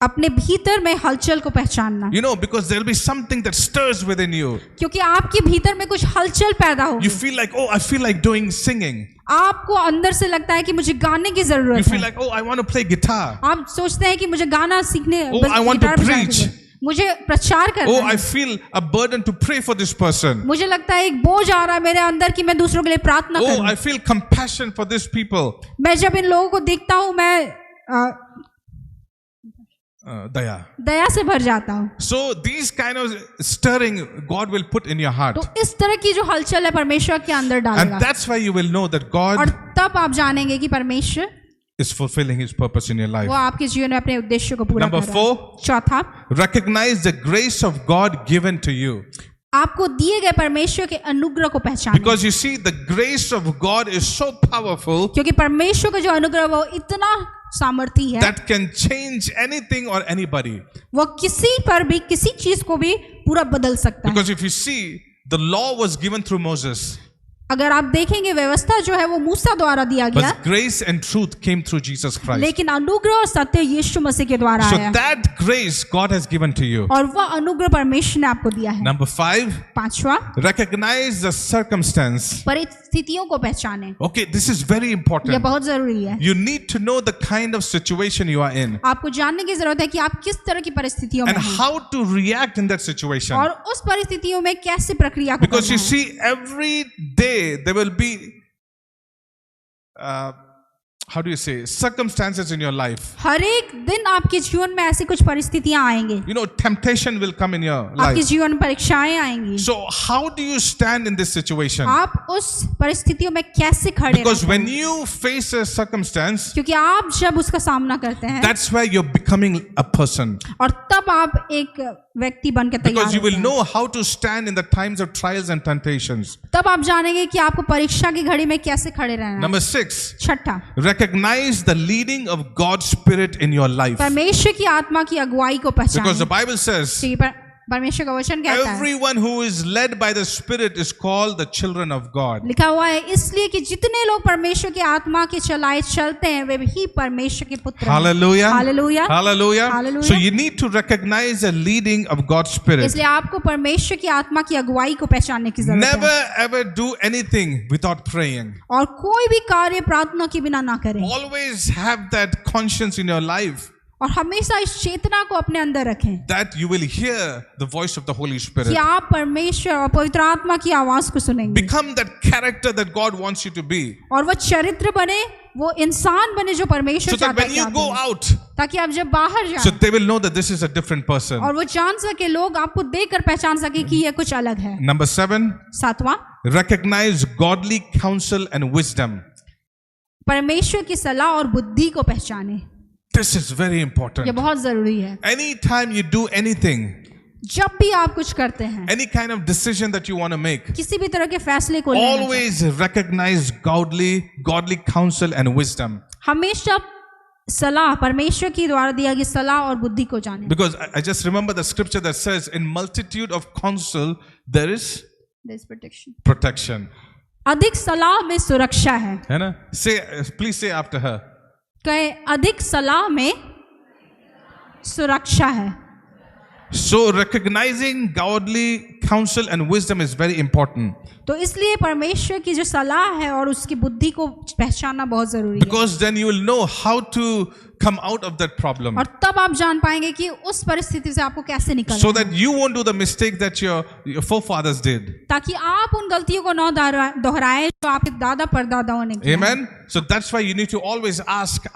अपने भीतर में हलचल को पहचानना, You know, because there will be something that stirs within you. क्योंकि आपके भीतर में कुछ हलचल पैदा होगी। You feel like, oh, I feel like doing singing. आपको अंदर से लगता है कि मुझे गाने की You जरूरत feel है। like, oh, I want to play guitar. आप सोचते हैं कि मुझे गाना सीखने, Oh, I want to guitar बजाने preach. के लिए, मुझे प्रचार करना Oh, है। I feel a burden to pray for this person. मुझे लगता है एक बोझ आ रहा है मेरे अंदर कि मैं दूसरों के लिए प्रार्थना Oh, करूं। I feel compassion for these people. मैं जब इन लोगों को देखता हूं मैं Daya. दया से भर जाता हूं। So these kind of stirring God will put in your heart. तो इस तरह की जो हलचल है परमेश्वर के अंदर And डालेगा, that's why you will know that और God तब आप जानेंगे कि परमेश्वर is fulfilling His purpose in your life. वो आपके जीवन में अपने उद्देश्य को पूरा Number कर रहा है। 4, चौथा, recognize the grace of God given to you. आपको दिए गए परमेश्वर के अनुग्रह को पहचानें, Because you see, the grace of God is so powerful क्योंकि परमेश्वर का जो अनुग्रह है वो इतना सामर्थी है, that can change anything or anybody. वो किसी पर भी किसी चीज को भी पूरा बदल सकता है। Because if you see, the law was given through Moses, अगर आप देखेंगे व्यवस्था जो है वो मूसा द्वारा दिया गया, but grace and truth came through Jesus Christ. लेकिन अनुग्रह और सत्य यीशु मसीह के द्वारा So आया, that grace God has given to you. और वह अनुग्रह परमेश्वर ने आपको दिया है। Number 5, पांचवा, recognize the circumstance. परिस्थितियों को पहचाने। Okay, this is very यह important. बहुत जरूरी है। You need to know the kind of situation you are in आपको जानने की जरूरत है कि आप किस तरह की परिस्थितियों में and हैं how to react in that situation. और उस परिस्थितियों में कैसे प्रक्रिया को Because करना you है। see, every day there will be, how do you say, circumstances in your life. हर एक दिन आपके जीवन में ऐसी कुछ परिस्थितियां आएंगी, You know, temptation will come in your आपके life. जीवन में परीक्षाएं आएंगी। So how do you stand in this situation? आप उस परिस्थितियों में कैसे खड़े Because रहते when हैं? you face a circumstance, क्योंकि आप जब उसका सामना करते हैं that's where you're becoming a person. और तब आप एक व्यक्ति बन के तैयार Because you will होते हैं। know how to stand in the times of trials and temptations. तब आप जानेंगे कि आपको परीक्षा की घड़ी में कैसे खड़े रहना है। Number 6, छठा, recognize the leading of God's Spirit in your life. परमेश्वर की आत्मा की अगुवाई को Because the पहचानें। Bible says, क्योंकि परमेश्वर का वचन कहता है, everyone who is led by the Spirit is called the children of God. लिखा हुआ है, इसलिए कि जितने लोग परमेश्वर की आत्मा के चलाए चलते हैं वे भी परमेश्वर के पुत्र हैं। Hallelujah. Hallelujah. Hallelujah. Hallelujah. So you need to recognize the leading of God's Spirit. इसलिए आपको परमेश्वर की आत्मा की अगुवाई को पहचानने की जरूरत Never है ever do anything without praying. और कोई भी कार्य प्रार्थना के बिना ना करें Always have that conscience in your life और हमेशा इस चेतना को अपने अंदर रखें that you will hear the voice of the Holy कि Spirit. आप परमेश्वर और पवित्र आत्मा की आवाज को सुनेंगे Become that character that God wants you to be. और वो चरित्र बने, वो इंसान बने जो परमेश्वर So that चाहता है when कि you आप go बनें। out, ताकि आप जब बाहर so जाएं they will know that this is a different person. और वो जान सके, लोग आपको देखकर पहचान सके कि ये कुछ अलग है। Number 7, सातवां, recognize godly counsel and wisdom. परमेश्वर की सलाह और बुद्धि को पहचाने। This is very ये important. बहुत जरूरी है। Anytime you do anything, जब भी आप कुछ करते हैं, any kind of decision that you want to make, किसी भी तरह के फैसले को लेना चाहिए, always recognize godly counsel and wisdom. हमेशा सलाह परमेश्वर की द्वारा दिया गई सलाह और बुद्धि को जाने। Because I just remember the scripture that says, in multitude of counsel, there is protection. अधिक सलाह में सुरक्षा है। है ना? Say, please say after her. कहे, अधिक सलाह में सुरक्षा है। So recognizing godly counsel and wisdom is very important. तो इसलिए परमेश्वर की जो सलाह है और उसकी बुद्धि को पहचानना बहुत जरूरी है। Because then you will know how to come out of that problem. और तब आप जान पाएंगे कि उस परिस्थिति से आपको कैसे निकलना So है, that you won't do the mistake that your forefathers did. ताकि आप उन गलतियों को न दोहराएं जो आपके दादा परदादाओं ने किया। Amen. So that's why you need to always ask.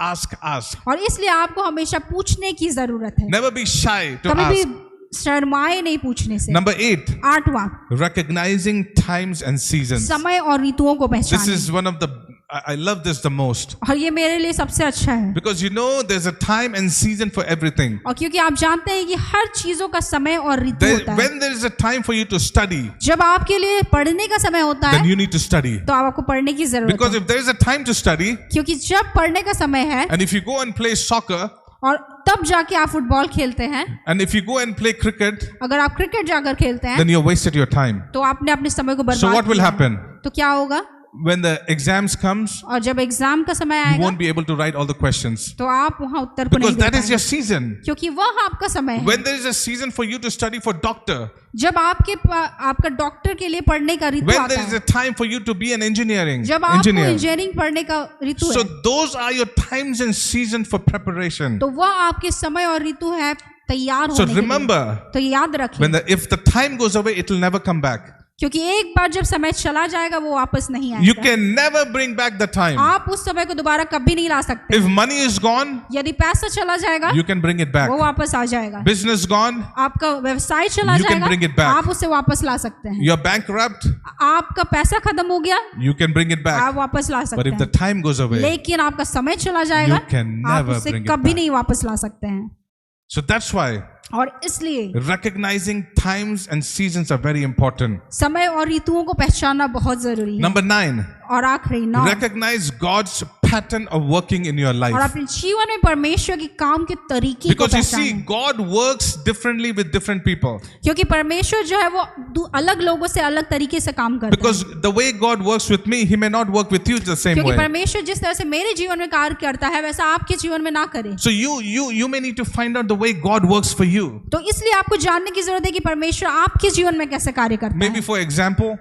और इसलिए आपको हमेशा पूछने की जरूरत है, Never be shy to कभी भी ask. शर्माए नहीं पूछने से। Number 8, आठवां, recognizing times and seasons. समय और ऋतुओं को This पहचानें। is one of the, I love this the most. और ये मेरे लिए सबसे अच्छा है, Because you know there's a time and season for everything. और क्योंकि आप जानते हैं कि हर चीजों का समय और ऋतु होता है। When there is a time for you to study, जब आपके लिए पढ़ने का समय होता then है you need to study. तो आपको पढ़ने की जरूरत Because है, if there is a time to study, क्योंकि जब पढ़ने का समय है and if you go and play soccer, और तब जाके आप फुटबॉल खेलते हैं, and if you go and play cricket, अगर आप क्रिकेट जाकर खेलते हैं then you wasted your time. तो आपने अपने समय को So बर्बाद what will किया। happen? तो क्या होगा? When the exams comes, और जब एग्जाम का समय you आएगा won't be able to write all the questions. तो आप वहां उत्तर को नहीं Because they that is your पाएंगे, season. क्योंकि वह आपका समय है। When there is a season for you to study for doctor, जब आपका डॉक्टर के लिए पढ़ने का ऋतु when आता there is है, a time for you to be an engineering जब आपको engineer. इंजीनियरिंग पढ़ने का ऋतु So है, those are your times and season for preparation. तो वह आपके समय और ऋतु है तैयार So होने के लिए। remember, तो याद रखिए, if the time goes away, it will never come back. क्योंकि एक बार जब समय चला जाएगा वो वापस नहीं You आएगा। can never bring back the time. आप उस समय को दोबारा कभी नहीं ला सकते। If money is gone, यदि पैसा चला जाएगा you can bring it back. वो वापस आ जाएगा। Business gone, आपका व्यवसाय चला You can जाएगा, bring it back. आप उसे वापस ला सकते हैं। you're bankrupt, आपका पैसा खत्म हो गया, you can bring it back. आप वापस ला But सकते if the हैं, time goes away, लेकिन आपका समय चला जाएगा, You can आप never उसे bring it कभी back. नहीं वापस ला सकते हैं। so that's why और इसलिए recognizing times and seasons are very important. समय और ऋतुओं को पहचानना बहुत जरूरी है। Number 9, और आखिरी 9, recognize God's pattern of working in your और life. अपने जीवन में परमेश्वर के काम के तरीके को Because you see, पहचानें। God works differently with different people. क्योंकि परमेश्वर जो है वो अलग लोगों से अलग तरीके से काम करता है। Because the way God works with me, He may not work with you the same क्योंकि way. परमेश्वर जिस तरह से मेरे जीवन में कार्य करता है वैसा आपके जीवन में ना करे। So you may need to find out the way God works for you. तो इसलिए आपको जानने की जरूरत है कि परमेश्वर आपके जीवन में कैसे कार्य करता Maybe है। for example,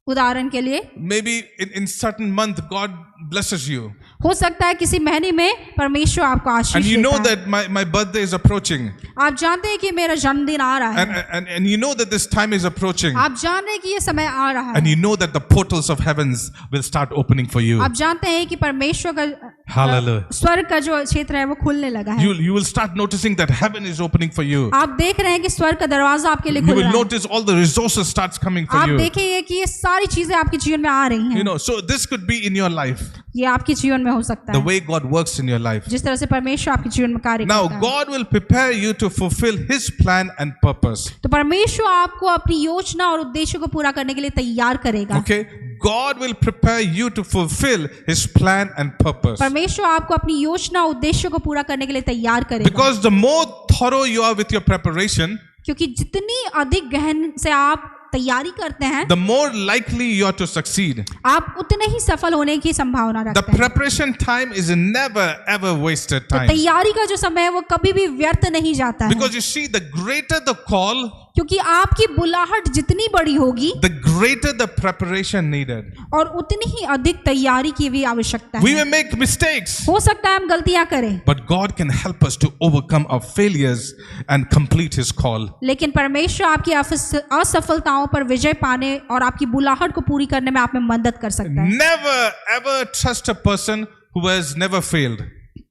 उदाहरण के लिए maybe in certain month God blesses you. हो सकता है किसी महीने में परमेश्वर आपको And आशीष you know देता है। that my birthday is approaching. आप जानते हैं कि मेरा जन्मदिन आ रहा है। And you know that this time is approaching. आप जान रहे हैं कि ये समय आ रहा And है। you know that the portals of heavens will start opening for you. आप जानते हैं कि परमेश्वर का Hallelujah. स्वर्ग का जो क्षेत्र है वो खुलने लगा है। You will start noticing that heaven is opening for you. आप देख रहे हैं कि स्वर्ग का दरवाजा आपके लिए You खुल will रहा है। notice all the resources starts coming for आप you. देखेंगे कि ये सारी चीजें आपके जीवन में आ रही You हैं। know, so this could be in your life, ये आपके जीवन में हो सकता the है, way God works in your life. जिस तरह से परमेश्वर आपके जीवन में कार्य Now, करता है। God will prepare you to fulfill His plan and purpose. तो परमेश्वर आपको अपनी योजना और उद्देश्य को पूरा करने के लिए तैयार करेगा। Okay? God will prepare you to fulfill His plan and purpose. परमेश्वर आपको अपनी योजना और उद्देश्य को पूरा करने के लिए तैयार करेगा। Because the more thorough you are with your preparation, क्योंकि जितनी अधिक गहन से आप तैयारी करते हैं, the more likely you are to succeed. आप उतने ही सफल होने की संभावना The रखते हैं। preparation time is never ever wasted तो time. तैयारी का जो समय है वो कभी भी व्यर्थ नहीं जाता है। Because you see, the greater the call, क्योंकि आपकी बुलाहट जितनी बड़ी होगी the greater the preparation needed. और उतनी ही अधिक तैयारी की भी आवश्यकता We है। may make mistakes, हो सकता है हम गलतियां करें, but God can help us to overcome our failures and complete His call. लेकिन परमेश्वर आपकी असफलताओं पर विजय पाने और आपकी बुलाहट को पूरी करने में आप में मदद कर सकता है। Never ever trust a person who has never failed.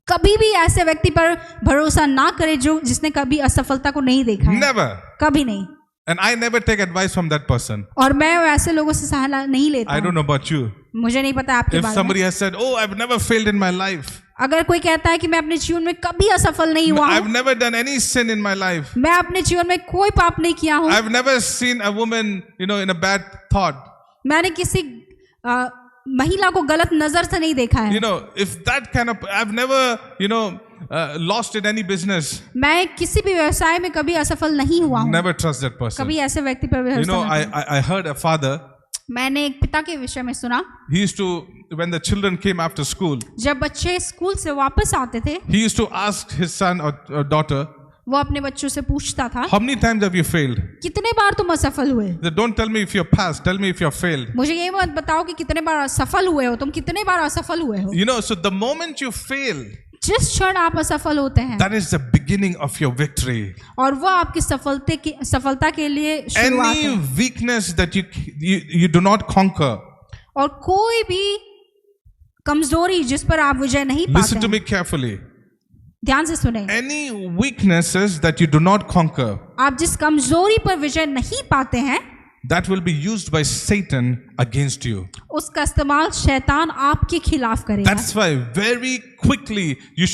कभी भी ऐसे व्यक्ति पर भरोसा ना करें जो जिसने कभी असफलता को नहीं देखा है। Never. कभी नहीं। And I never take advice from that person. और मैं ऐसे लोगों से सलाह नहीं लेता I हूं। don't know about you. मुझे नहीं पता आपके If बारे somebody में। has said, "Oh, I've never failed in my life. अगर कोई कहता है कि मैं अपने जीवन में कभी असफल नहीं हुआ I've हूं, never done any sin in my life. मैं अपने जीवन में कोई पाप नहीं किया हूं, I've never seen a woman, in a bad thought." मैंने किसी महिला को गलत नजर से नहीं देखा है, If that kind of, I've never, lost in any business. मैं किसी भी व्यवसाय में कभी असफल नहीं हुआ हूं, Never trust that person. कभी ऐसे व्यक्ति पर भरोसा ना करें। I heard a father, मैंने एक पिता के विषय में सुना, he used to, when the children came after school, जब बच्चे स्कूल से वापस आते थे he used to ask his son or daughter, वो अपने बच्चों से पूछता था, "How many times have you failed?" कितने बार तुम असफल हुए? They don't tell me if you're passed, tell me if you're failed. मुझे ये मत बताओ कि कितने बार असफल हुए हो, तुम कितने बार असफल हुए हो। So the moment you fail, जिस क्षण आप असफल होते हैं that is the beginning of your victory. और वो आपकी सफलता के लिए शुरुआत Any है। weakness that you do not conquer, और कोई भी कमजोरी जिस पर आप विजय नहीं listen पाते to हैं, me carefully. ध्यान से सुने, Any weaknesses that you do not conquer, आप जिस कमजोरी पर विजय नहीं पाते हैं that will be used by Satan against you. उसका इस्तेमाल शैतान आपके खिलाफ करेगा। That's why very quickly you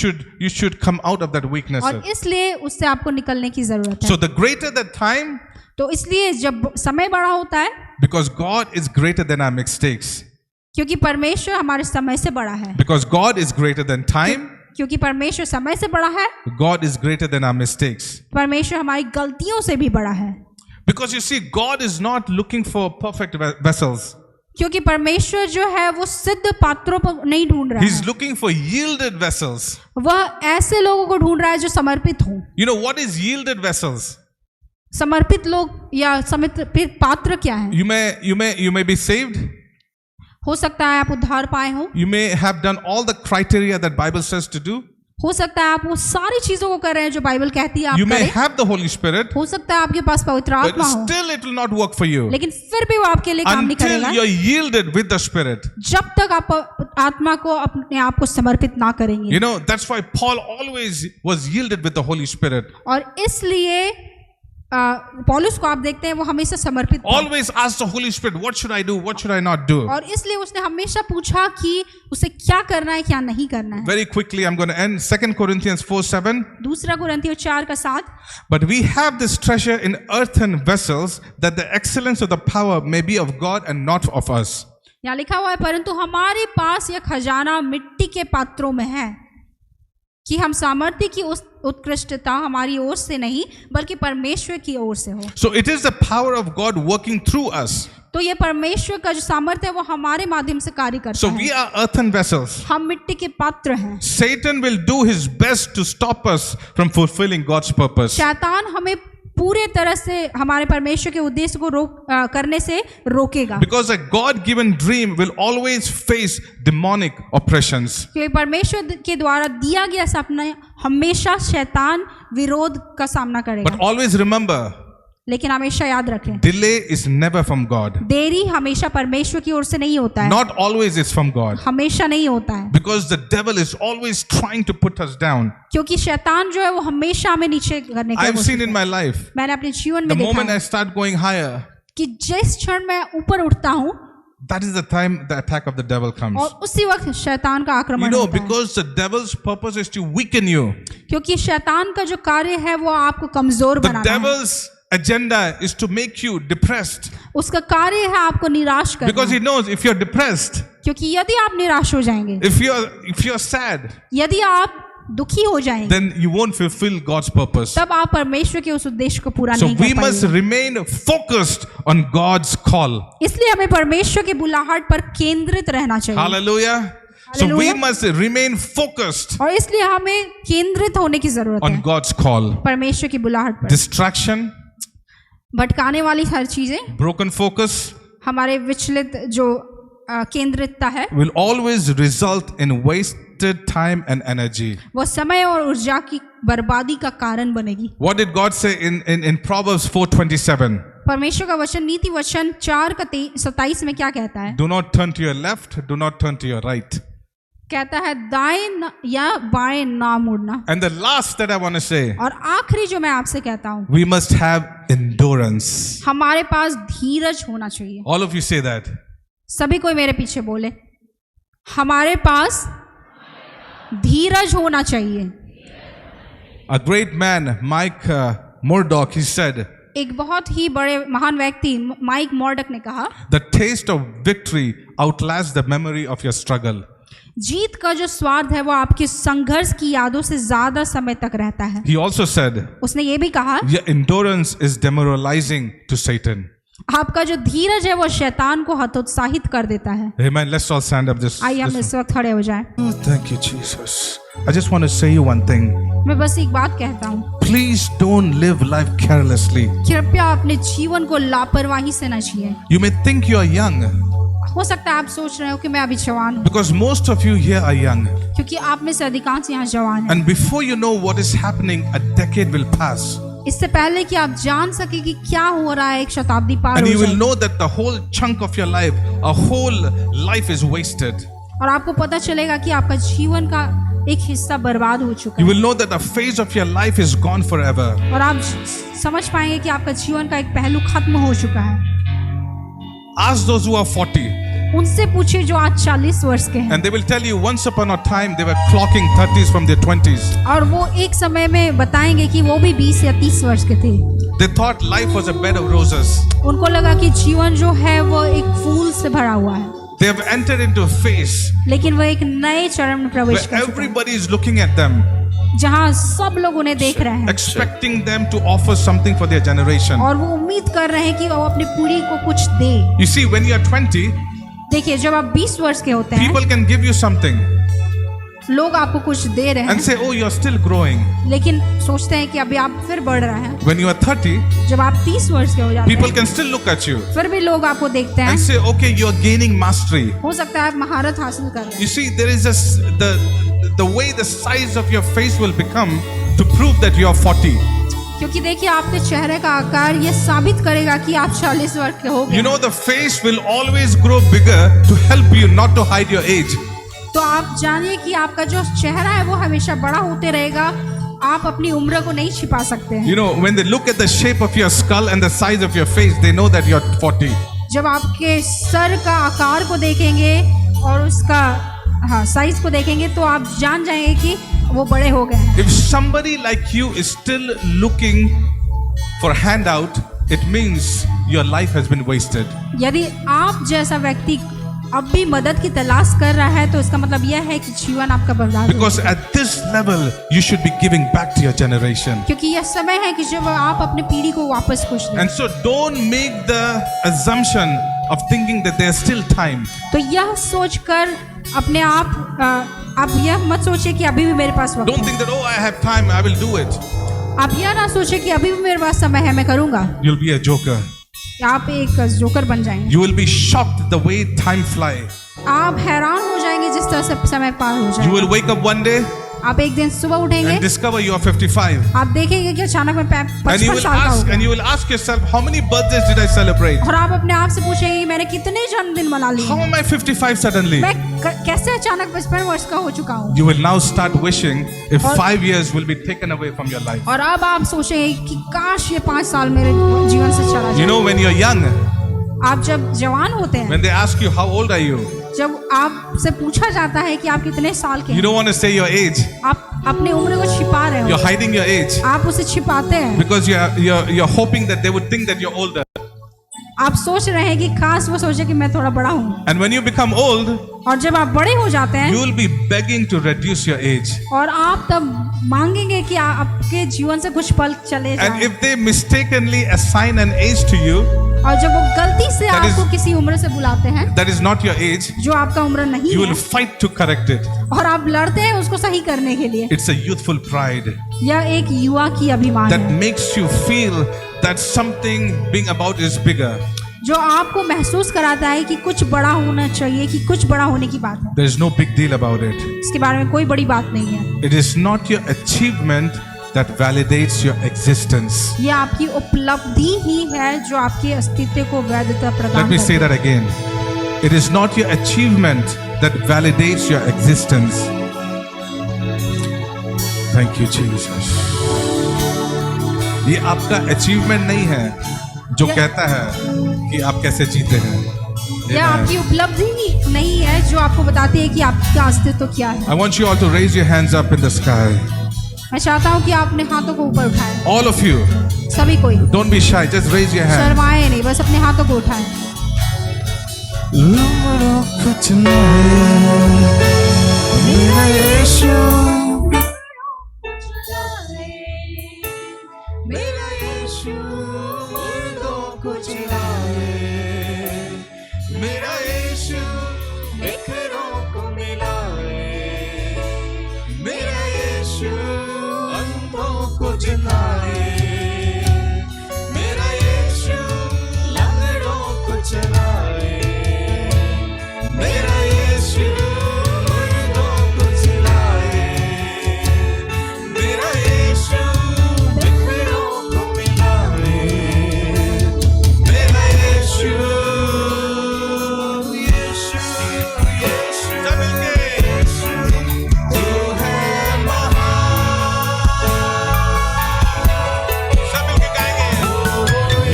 should come out of that weakness. और इसलिए उससे आपको निकलने की जरूरत है। So the greater the time, तो इसलिए जब समय बड़ा होता है, because God is greater than our mistakes. क्योंकि परमेश्वर हमारे समय से बड़ा है, Because God is greater than time, क्योंकि परमेश्वर समय से बड़ा है, God is greater than our mistakes. परमेश्वर हमारी गलतियों से भी बड़ा है। Because you see, God is not looking for perfect vessels. क्योंकि परमेश्वर जो है वो सिद्ध पात्रों पर नहीं ढूंढ रहा He's है, looking for yielded vessels. वह ऐसे लोगों को ढूंढ रहा है जो समर्पित हों। You know what is yielded vessels? समर्पित लोग या समर्पित पात्र क्या है? You may be saved. हो सकता है आप उद्धार पाए हो, You may have done all the criteria that Bible says to do. हो सकता है आप वो सारी चीजों को कर रहे हैं जो बाइबल कहती है आप You may करें, have the Holy Spirit, हो सकता है आपके पास पवित्र but आत्मा हो, still it will not work for you लेकिन फिर भी वो आपके लिए काम नहीं until करेगा you're yielded with the Spirit. जब तक आप आत्मा को अपने आप को समर्पित ना करेंगे। That's why Paul always was yielded with the Holy Spirit. और इसलिए पौलुस को आप देखते हैं वो हमेशा समर्पित था। Always ask the Holy Spirit, what should I do? What should I not do? और इसलिए उसने हमेशा पूछा कि उसे क्या करना है क्या नहीं करना है। Very quickly, I'm going to end 2 Corinthians 4:7. दूसरा कुरिन्थियों 4:7, But we have this treasure in earthen vessels, that the excellence of the power may be of God and not of us. यहाँ लिखा हुआ है, परंतु हमारे पास यह खजाना मिट्टी के पात्रों में है कि हम सामर्थ्य की उस उत्कृष्टता हमारी ओर से नहीं बल्कि परमेश्वर की ओर से हो। So it is the power of God working through us. तो ये परमेश्वर का जो सामर्थ्य है वो हमारे माध्यम से कार्य करता So है। we are earthen vessels. हम मिट्टी के पात्र हैं। Satan will do his best to stop us from fulfilling God's purpose. शैतान हमें पूरे तरह से हमारे परमेश्वर के उद्देश्य को करने से रोकेगा, Because a God-given dream will always face demonic oppressions. क्योंकि परमेश्वर के द्वारा दिया गया सपना हमेशा शैतान विरोध का सामना करेगा। But always remember, लेकिन हमेशा याद रखें, delay is never from God. देरी हमेशा परमेश्वर की ओर से नहीं होता है। Not always it's from God. हमेशा नहीं होता है, Because the devil is always trying to put us down. क्योंकि शैतान जो है वो हमेशा हमें नीचे करने की I've कोशिश seen in my life, मैंने अपने जीवन the में देखा moment I है start going higher, कि जिस क्षण मैं ऊपर उठता हूँ that is the time the attack of the devil comes. और उसी वक्त शैतान का You आक्रमण know, होता है, because the devil's purpose is to weaken you. क्योंकि शैतान का जो कार्य है वो आपको कमजोर The बनाना है। devil's agenda is to make you depressed. उसका कार्य है आपको निराश Because करना, he knows if you're depressed, क्योंकि यदि आप निराश हो जाएंगे, if you're sad, यदि आप दुखी हो जाएंगे, then you won't fulfill God's purpose. तब आप परमेश्वर के उस उद्देश्य को पूरा So नहीं we कर must पाएंगे। remain focused on God's call. इसलिए हमें परमेश्वर की बुलाहट पर केंद्रित रहना चाहिए, Hallelujah. So we Hallelujah. must remain focused और इसलिए हमें केंद्रित होने की जरूरत on है God's call. परमेश्वर की बुलाहट पर। Distraction, भटकाने वाली हर चीजें, broken focus हमारे विचलित जो केंद्रितता है, will always result in wasted time and energy. वो समय और ऊर्जा की बर्बादी का कारण बनेगी। What did God say in Proverbs 4:27? परमेश्वर का वचन नीति वचन 4:27 में क्या कहता है? Do not turn to your left, do not turn to your right. कहता है दाएं या बाएं ना मुड़ना। And the last that I want to say, और आखिरी जो मैं आपसे कहता हूँ, we must have endurance. हमारे पास धीरज होना चाहिए। All of you say that. सभी कोई मेरे पीछे बोले, हमारे पास धीरज होना चाहिए। A great man, Mike Murdoch, he said, एक बहुत ही बड़े महान व्यक्ति माइक मॉर्डक ने कहा, the taste of victory outlasts the memory of your struggle. जीत का जो स्वाद है वो आपके संघर्ष की यादों से ज्यादा समय तक रहता है। He also said, उसने ये भी कहा, your endurance is demoralizing to Satan. आपका जो धीरज है वो शैतान को हतोत्साहित कर देता है। Amen. Let's all stand up this. आइए हम इस वक्त खड़े हो जाएं। Oh, thank you, Jesus. I just want to say you one thing. मैं बस एक बात कहता हूँ, Please don't live life carelessly. कृपया अपने जीवन को लापरवाही से न जिए। You may think you are young हो सकता है आप सोच रहे हो कि मैं अभी जवान हूँ, because most of you here are young. क्योंकि आप में से अधिकांश यहाँ जवान हैं। And before you know what is happening, a decade will pass. इससे पहले कि आप जान सके कि क्या हो रहा है, एक शताब्दी पार And हो you will जाएगी know that the whole chunk of your life, a whole life is wasted. और आपको पता चलेगा कि आपका जीवन का एक हिस्सा बर्बाद हो चुका You है will know that the phase of your life is gone forever. और आप समझ पाएंगे कि आपका जीवन का एक पहलू खत्म हो चुका है। Ask those who are 40, उनसे पूछिए जो आज 40 वर्ष के हैं, and they will tell you once upon a time they were clocking 30s from their 20s. और वो एक समय में बताएंगे कि वो भी 20 या 30 वर्ष के थे। They thought life was a bed of roses. उनको लगा कि जीवन जो है वो एक फूल से भरा हुआ है, They have entered into a phase लेकिन वो एक नए चरण में प्रवेश where कर चुके हैं, everybody is looking at them, जहाँ सब लोग उन्हें देख रहे हैं expecting them to offer something for their generation. और वो उम्मीद कर रहे हैं कि वो अपनी पीढ़ी को कुछ दे। You see, when you are 20, देखिए, जब आप 20 वर्ष के होते हैं, people can give you something लोग आपको कुछ दे रहे and हैं, say, oh, you're still growing. लेकिन सोचते हैं कि अभी आप फिर बढ़ रहे हैं। When you are 30, जब आप 30 वर्ष के हो जाते people हैं, can still look at you फिर भी लोग आपको देखते हैं, and say, okay, you're gaining mastery. हो सकता है आप महारत हासिल कर रहे हैं। You see, there is the way the size of your face will become to prove that you are 40. क्योंकि देखिए, आपके चेहरे का आकार ये साबित करेगा कि आप 40 वर्ष के हो गए। You know, the face will always grow bigger to help you not to hide your age. तो आप जानिए कि आपका जो चेहरा है वो हमेशा बड़ा होते रहेगा, आप अपनी उम्र को नहीं छिपा सकते हैं। You know, when they look at the shape of your skull and the size of your face, they know that you're 40. जब आपके सर का आकार को देखेंगे और उसका साइज को देखेंगे तो आप जान जाएंगे कि वो बड़े हो गए हैं। If somebody like you is still looking for handout, it means your life has been wasted. यदि आप जैसा व्यक्ति अब भी मदद की तलाश कर रहा है, तो इसका मतलब यह है कि जीवन आपका बर्बाद हो Because at this level, you should be giving back to your generation. क्योंकि यह समय है कि जब आप अपने पीढ़ी को वापस कुछ दें। And so don't make the assumption of thinking that there's still time. तो यह सोचकर अपने आप यह मत सोचिए कि अभी भी मेरे पास वक्त Don't है। think that, oh, I have time, I will do it. आप यह ना सोचिए कि अभी भी मेरे पास समय है, मैं करूंगा। You'll be a joker. आप एक जोकर बन जाएंगे। You will be shocked the way time fly. आप हैरान हो जाएंगे जिस तरह से समय पार हो You जाएगा। will wake up one day आप एक दिन सुबह उठेंगे, and discover you are 55. आप देखेंगे कि अचानक मैं And you 55 will साल का हो गया। and you will ask yourself, how many birthdays did I celebrate? और आप अपने आप से पूछेंगे कि मैंने कितने जन्मदिन मना लिए How हैं? am I 55 suddenly? मैं कैसे अचानक 55 वर्ष का हो चुका हूँ? You will now start wishing if 5 years will be taken away from your life. और अब आप सोचेंगे कि काश ये 5 साल मेरे जीवन से चला You जाए। know, when you're young, आप जब जवान होते हैं, when they ask you how old are you, जब आपसे पूछा जाता है कि आप कितने साल के you हैं, don't want to say your age. आप अपनी उम्र को छिपा रहे You're हो, hiding your age आप उसे छिपाते हैं। because you're hoping that they would think that you're older. आप सोच रहे हैं कि खास वो सोचे कि मैं थोड़ा बड़ा हूँ। And when you become old, और जब आप बड़े हो जाते हैं, you will be begging to reduce your age. और आप तब मांगेंगे कि आपके जीवन से कुछ पल चले And जाएं। if they mistakenly assign an age to you और जब वो गलती से That is- आपको किसी उम्र से बुलाते हैं that is not your age, जो आपका उम्र नहीं you है, will fight to correct it. और आप लड़ते हैं उसको सही करने के लिए। It's a youthful pride यह एक युवा की अभिमान that है makes you feel that something being about is bigger. जो आपको महसूस कराता है कि कुछ बड़ा होना चाहिए, कि कुछ बड़ा होने की बात है। There is no big deal about it. इसके बारे में कोई बड़ी बात नहीं है। It is not your achievement that validates your existence. ये आपकी उपलब्धि ही है जो आपके अस्तित्व को वैधता Let प्रदान me say करती है। that again. It is not your achievement that validates your existence. Thank you, Jesus. ये आपका achievement नहीं है जो कहता है कि आप कैसे जीते हैं। यह आपकी उपलब्धि ही नहीं है जो आपको बताती है कि आपका अस्तित्व क्या है। I want you all to raise your hands up in the sky. मैं चाहता हूँ कि आप अपने हाथों को ऊपर उठाएं, All of you. सभी कोई Don't be shy. Just raise your hand. शर्माए नहीं, बस अपने हाथों को उठाएं। मेरा यीशु मेरा यीशु मुर्दों को जिलाए, मेरा यीशु बिखरों को मिलाए, मेरा यीशु अंधों को जिलाए, मेरा यीशु लंगड़ों को चलाए, मेरा यीशु मुर्दों को जिलाए, मेरा यीशु बिखरों को मिलाए, मेरा यीशु यीशु यीशु सब मिलके यीशु तू है महान, सब मिलके गाएंगे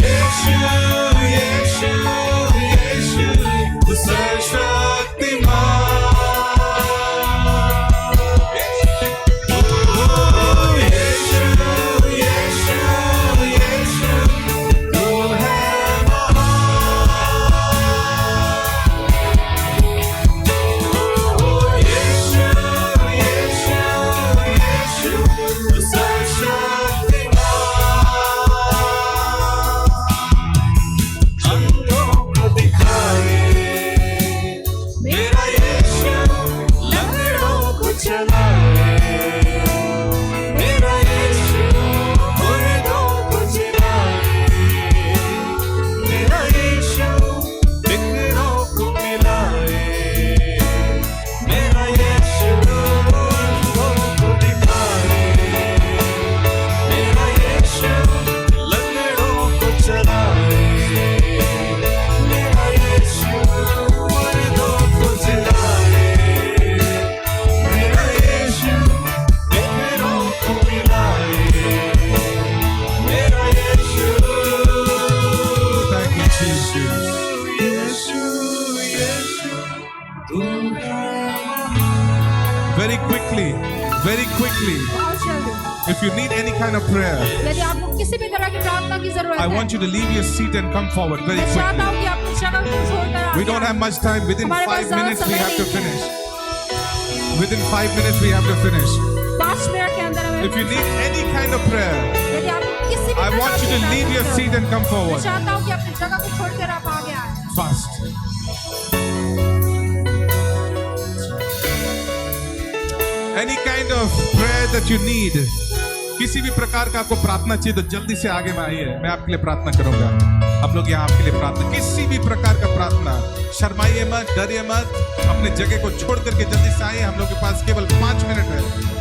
यीशु यीशु यीशु तू सर्वशक्तिमान, यीशु यीशु यीशु तू है महान, यीशु यीशु यीशु तू सर्वशक्तिमान, अंधों को दिखाए, मेरा यीशु लंगड़ों को चलाए, मेरा यीशु मुर्दों को जिलाए, मेरा यीशु बिखरों को मिलाए, मेरा यीशु अंधों को दिखाए, मेरा यीशु लंगड़ों को चलाए, मेरा यीशु मुर्दों को जिलाए, मेरा यीशु बिखरों को मिलाए, मेरा यीशु Thank you, Jesus. यीशु यीशु तू है Very quickly, very quickly. बहुत जल्दी, If you need any kind of prayer, यदि आपको किसी भी तरह की प्रार्थना की जरूरत I है, want you to leave your seat and come forward very मैं चाहता quickly. हूँ कि आप जगह को छोड़कर आ We don't गया have much time. Within हमारे पास 5 ज्यादा minutes, we समय have to नहीं है। finish. Within 5 minutes, we have to finish. 5 minute के अंदर हमें If you need any kind of prayer, यदि आप किसी भी I प्रकार want you की to leave your प्रार्थना seat and come मैं forward. चाहता हूँ कि अपनी जगह को छोड़कर आप आगे आए Fast. Any kind of prayer that you need. किसी भी प्रकार का आपको प्रार्थना चाहिए तो जल्दी से आगे में आइए, मैं आपके लिए प्रार्थना करूंगा। हम लोग यहाँ आपके लिए प्रार्थना, किसी भी प्रकार का प्रार्थना, शर्माइए मत, डरिए मत, अपने जगह को छोड़ करके जल्दी से आइए। हम लोग के पास केवल 5 मिनट है।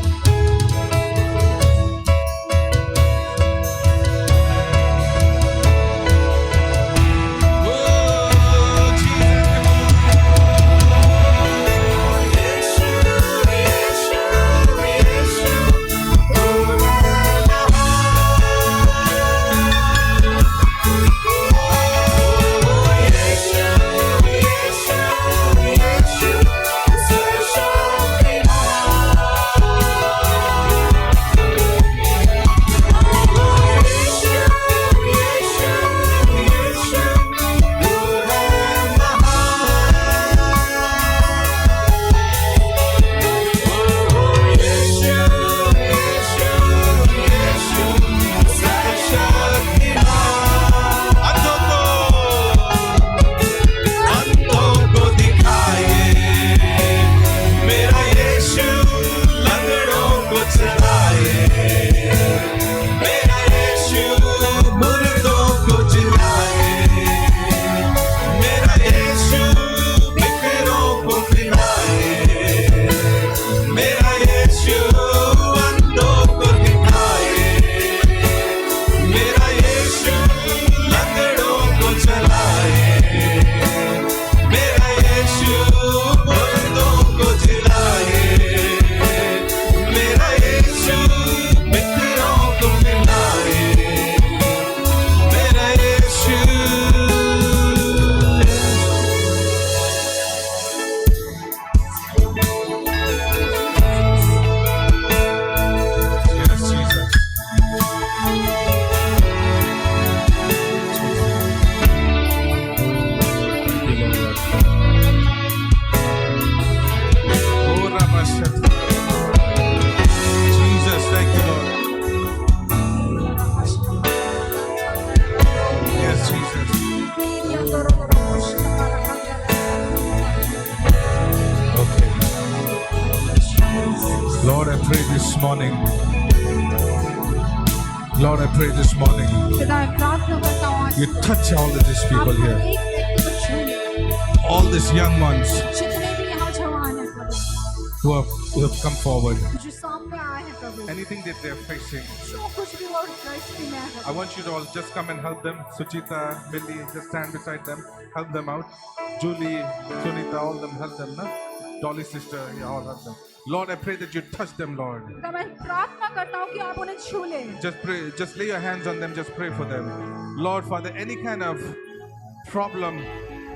Lord, I pray this morning. Lord, I pray this morning. पिता मैं प्रार्थना करता हूँ आज You touch all of these आप people हर here. एक व्यक्ति को छू लें All these young ones जितने भी यहाँ जवान हैं प्रभु who have come forward. जो सामने आए हैं प्रभु Anything that they're facing, जो कुछ भी वो परिस्थिति में है I want you to all just come and help them. Suchita, Millie, just stand beside them. Help them out. Julie, Sunita, all of them, help them. Na? Dolly's sister, yeah, all help them. Lord, I pray that you touch them, Lord. पिता मैं प्रार्थना करता हूँ कि आप उन्हें छू लें Just pray, just lay your hands on them, just pray for them. Lord, Father, any kind of problem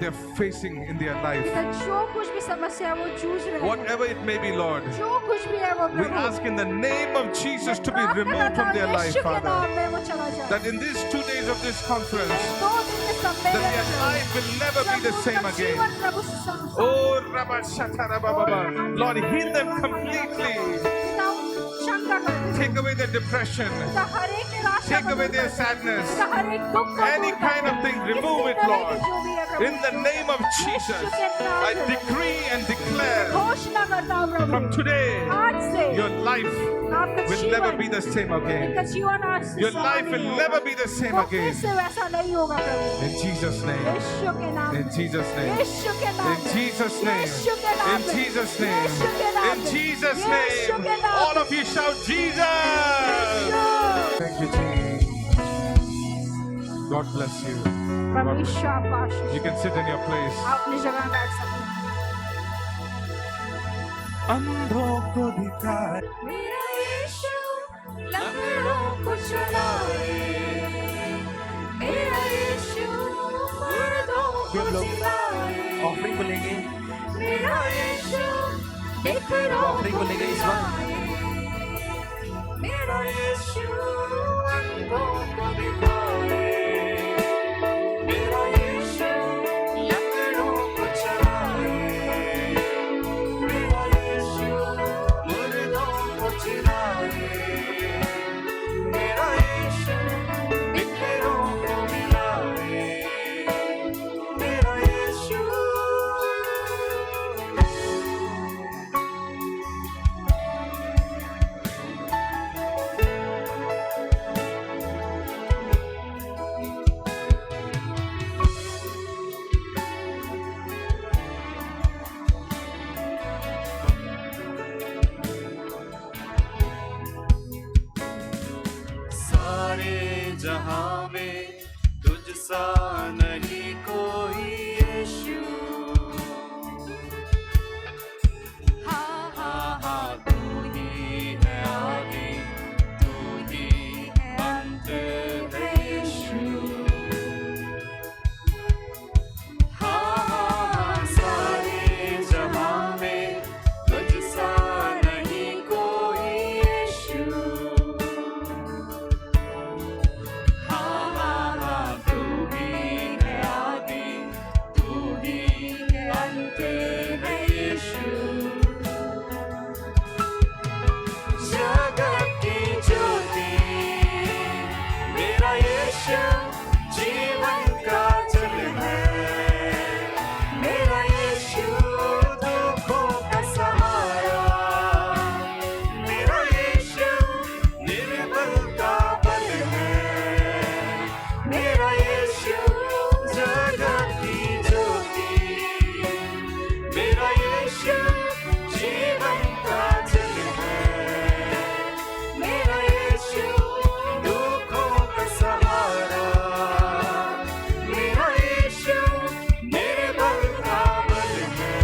they're facing in their life, पिता जो कुछ भी समस्या है वो जूझ रहे हैं whatever it may be, Lord, जो कुछ भी है वो we Prabhu ask in the name of Jesus to be प्रार्थना removed करता from हूँ their life, यीशु के Father. नाम में वो चला जाए That in these 2 days of this conference, 2 दिन के that सम्मेलन their में life will never be the Prabhu same उनका again. जीवन प्रभु से संसार Oh, Rabba Shata Rabba Baba. Lord, heal them completely. पिता चंगा कर दे Take away their depression. पिता हर एक निराशा Take को away दूर their कर दे। sadness. पिता हर एक दुख को Any दूर कर kind दे। of thing, किसी remove it, तरह Lord. की जो भी है प्रभु In the name of Jesus, I decree and declare घोषणा करता हूँ प्रभु from today, आज से your life आपका will never be जीवन the same again. इनका जीवन आज से Your समान life नहीं will होगा। never be the same वो फिर again. से वैसा नहीं होगा प्रभु In Jesus' name. यीशु के नाम In में। Jesus' name. यीशु के नाम In में। Jesus' name. यीशु के नाम In में। Jesus' name. यीशु के नाम In में। Jesus' यीशु name. के नाम All में। of you shout Jesus. Yeshu. Thank you, Jesus. God bless you. प्रभु यीशु आपको आशीष You can sit in your place. आप अपनी जगह बैठ सकते हैं अंधों को दिखाए मेरा यीशु लंगड़ों को चलाए मेरा यीशु मुर्दों को जिलाए ऑफरिंग को लेंगे मेरा यीशु बिखरों ऑफरिंग को लेंगे इस वक्त मेरा यीशु अंधों को दिखाए मेरा यीशु सारे जहां में तुझ सा नहीं कोई यीशु। हाँ हाँ हाँ, तू ही है आदि, तू ही है अंत है यीशु। हाँ हाँ हाँ, सारे जहां में तुझ सा नहीं कोई यीशु। हाँ हाँ हाँ, तू ही है आदि, तू ही है अंत है यीशु। जगत की ज्योति मेरा यीशु, जीवन का जल है मेरा यीशु। दुखों का सहारा मेरा यीशु, निर्बल का बल है मेरा यीशु। जगत की ज्योति मेरा यीशु, जीवन का जल है मेरा यीशु। दुखों का सहारा मेरा यीशु, निर्बल का बल है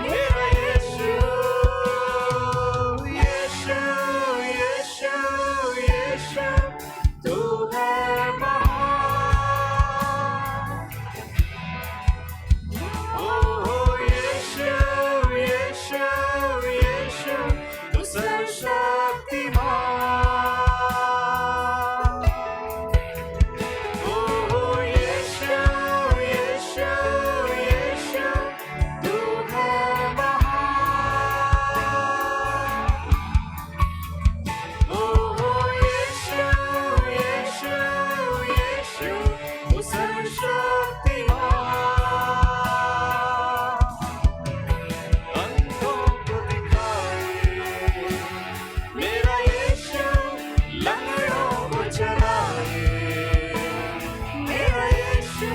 मेरा यीशु। यीशु यीशु यीशु, तू है महान। ओ यीशु यीशु यीशु, तू सर्वशक्तिमान। ओ यीशु यीशु यीशु, तू है महान। ओ यीशु यीशु यीशु, तू सर्वशक्तिमान। अंधों को दिखाए मेरा यीशु, लंगड़ों को चलाए मेरा यीशु,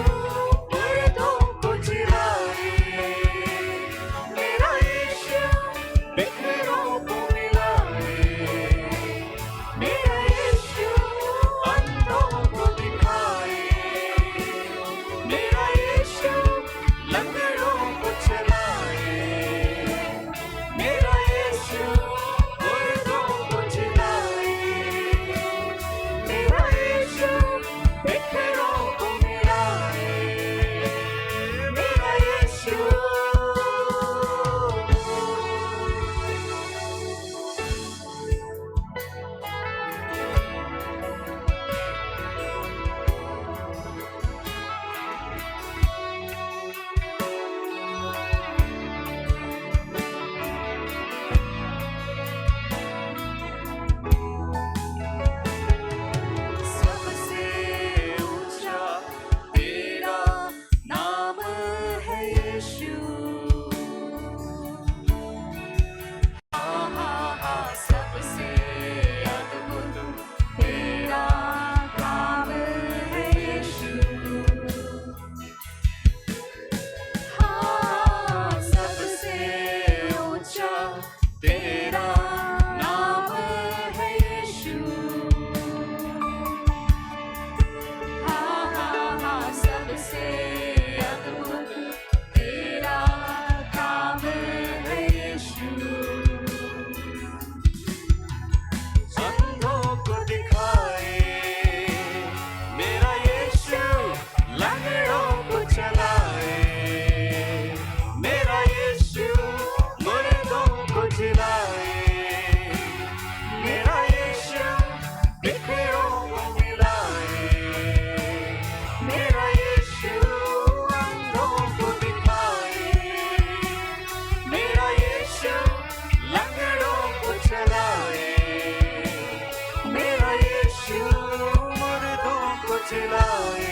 मुर्दों को जिलाए मेरा यीशु, बिखरों को मिलाए मेरा यीशु। अंधों को दिखाए मेरा यीशु, लंगड़ों को चलाए मेरा यीशु, मुर्दों को जिलाए मेरा यीशु, बिखरों को मिलाए मेरा यीशु। सबसे ऊंचा तेरा नाम है यीशु। हाँ हाँ हाँ, सबसे अद्भुत तेरा काम है यीशु। हाँ, सबसे ऊंचा तेरा नाम है यीशु। हाँ हाँ हाँ, सबसे अद्भुत तेरा काम है यीशु। अंधों को दिखाए मेरा यीशु, लंगड़ों को चलाए मेरा यीशु, मुर्दों को जिलाए मेरा यीशु, बिखरों को मिलाए मेरा यीशु। अंधों को दिखाए मेरा यीशु, लंगड़ों को चलाए मेरा यीशु, मुर्दों को जिलाए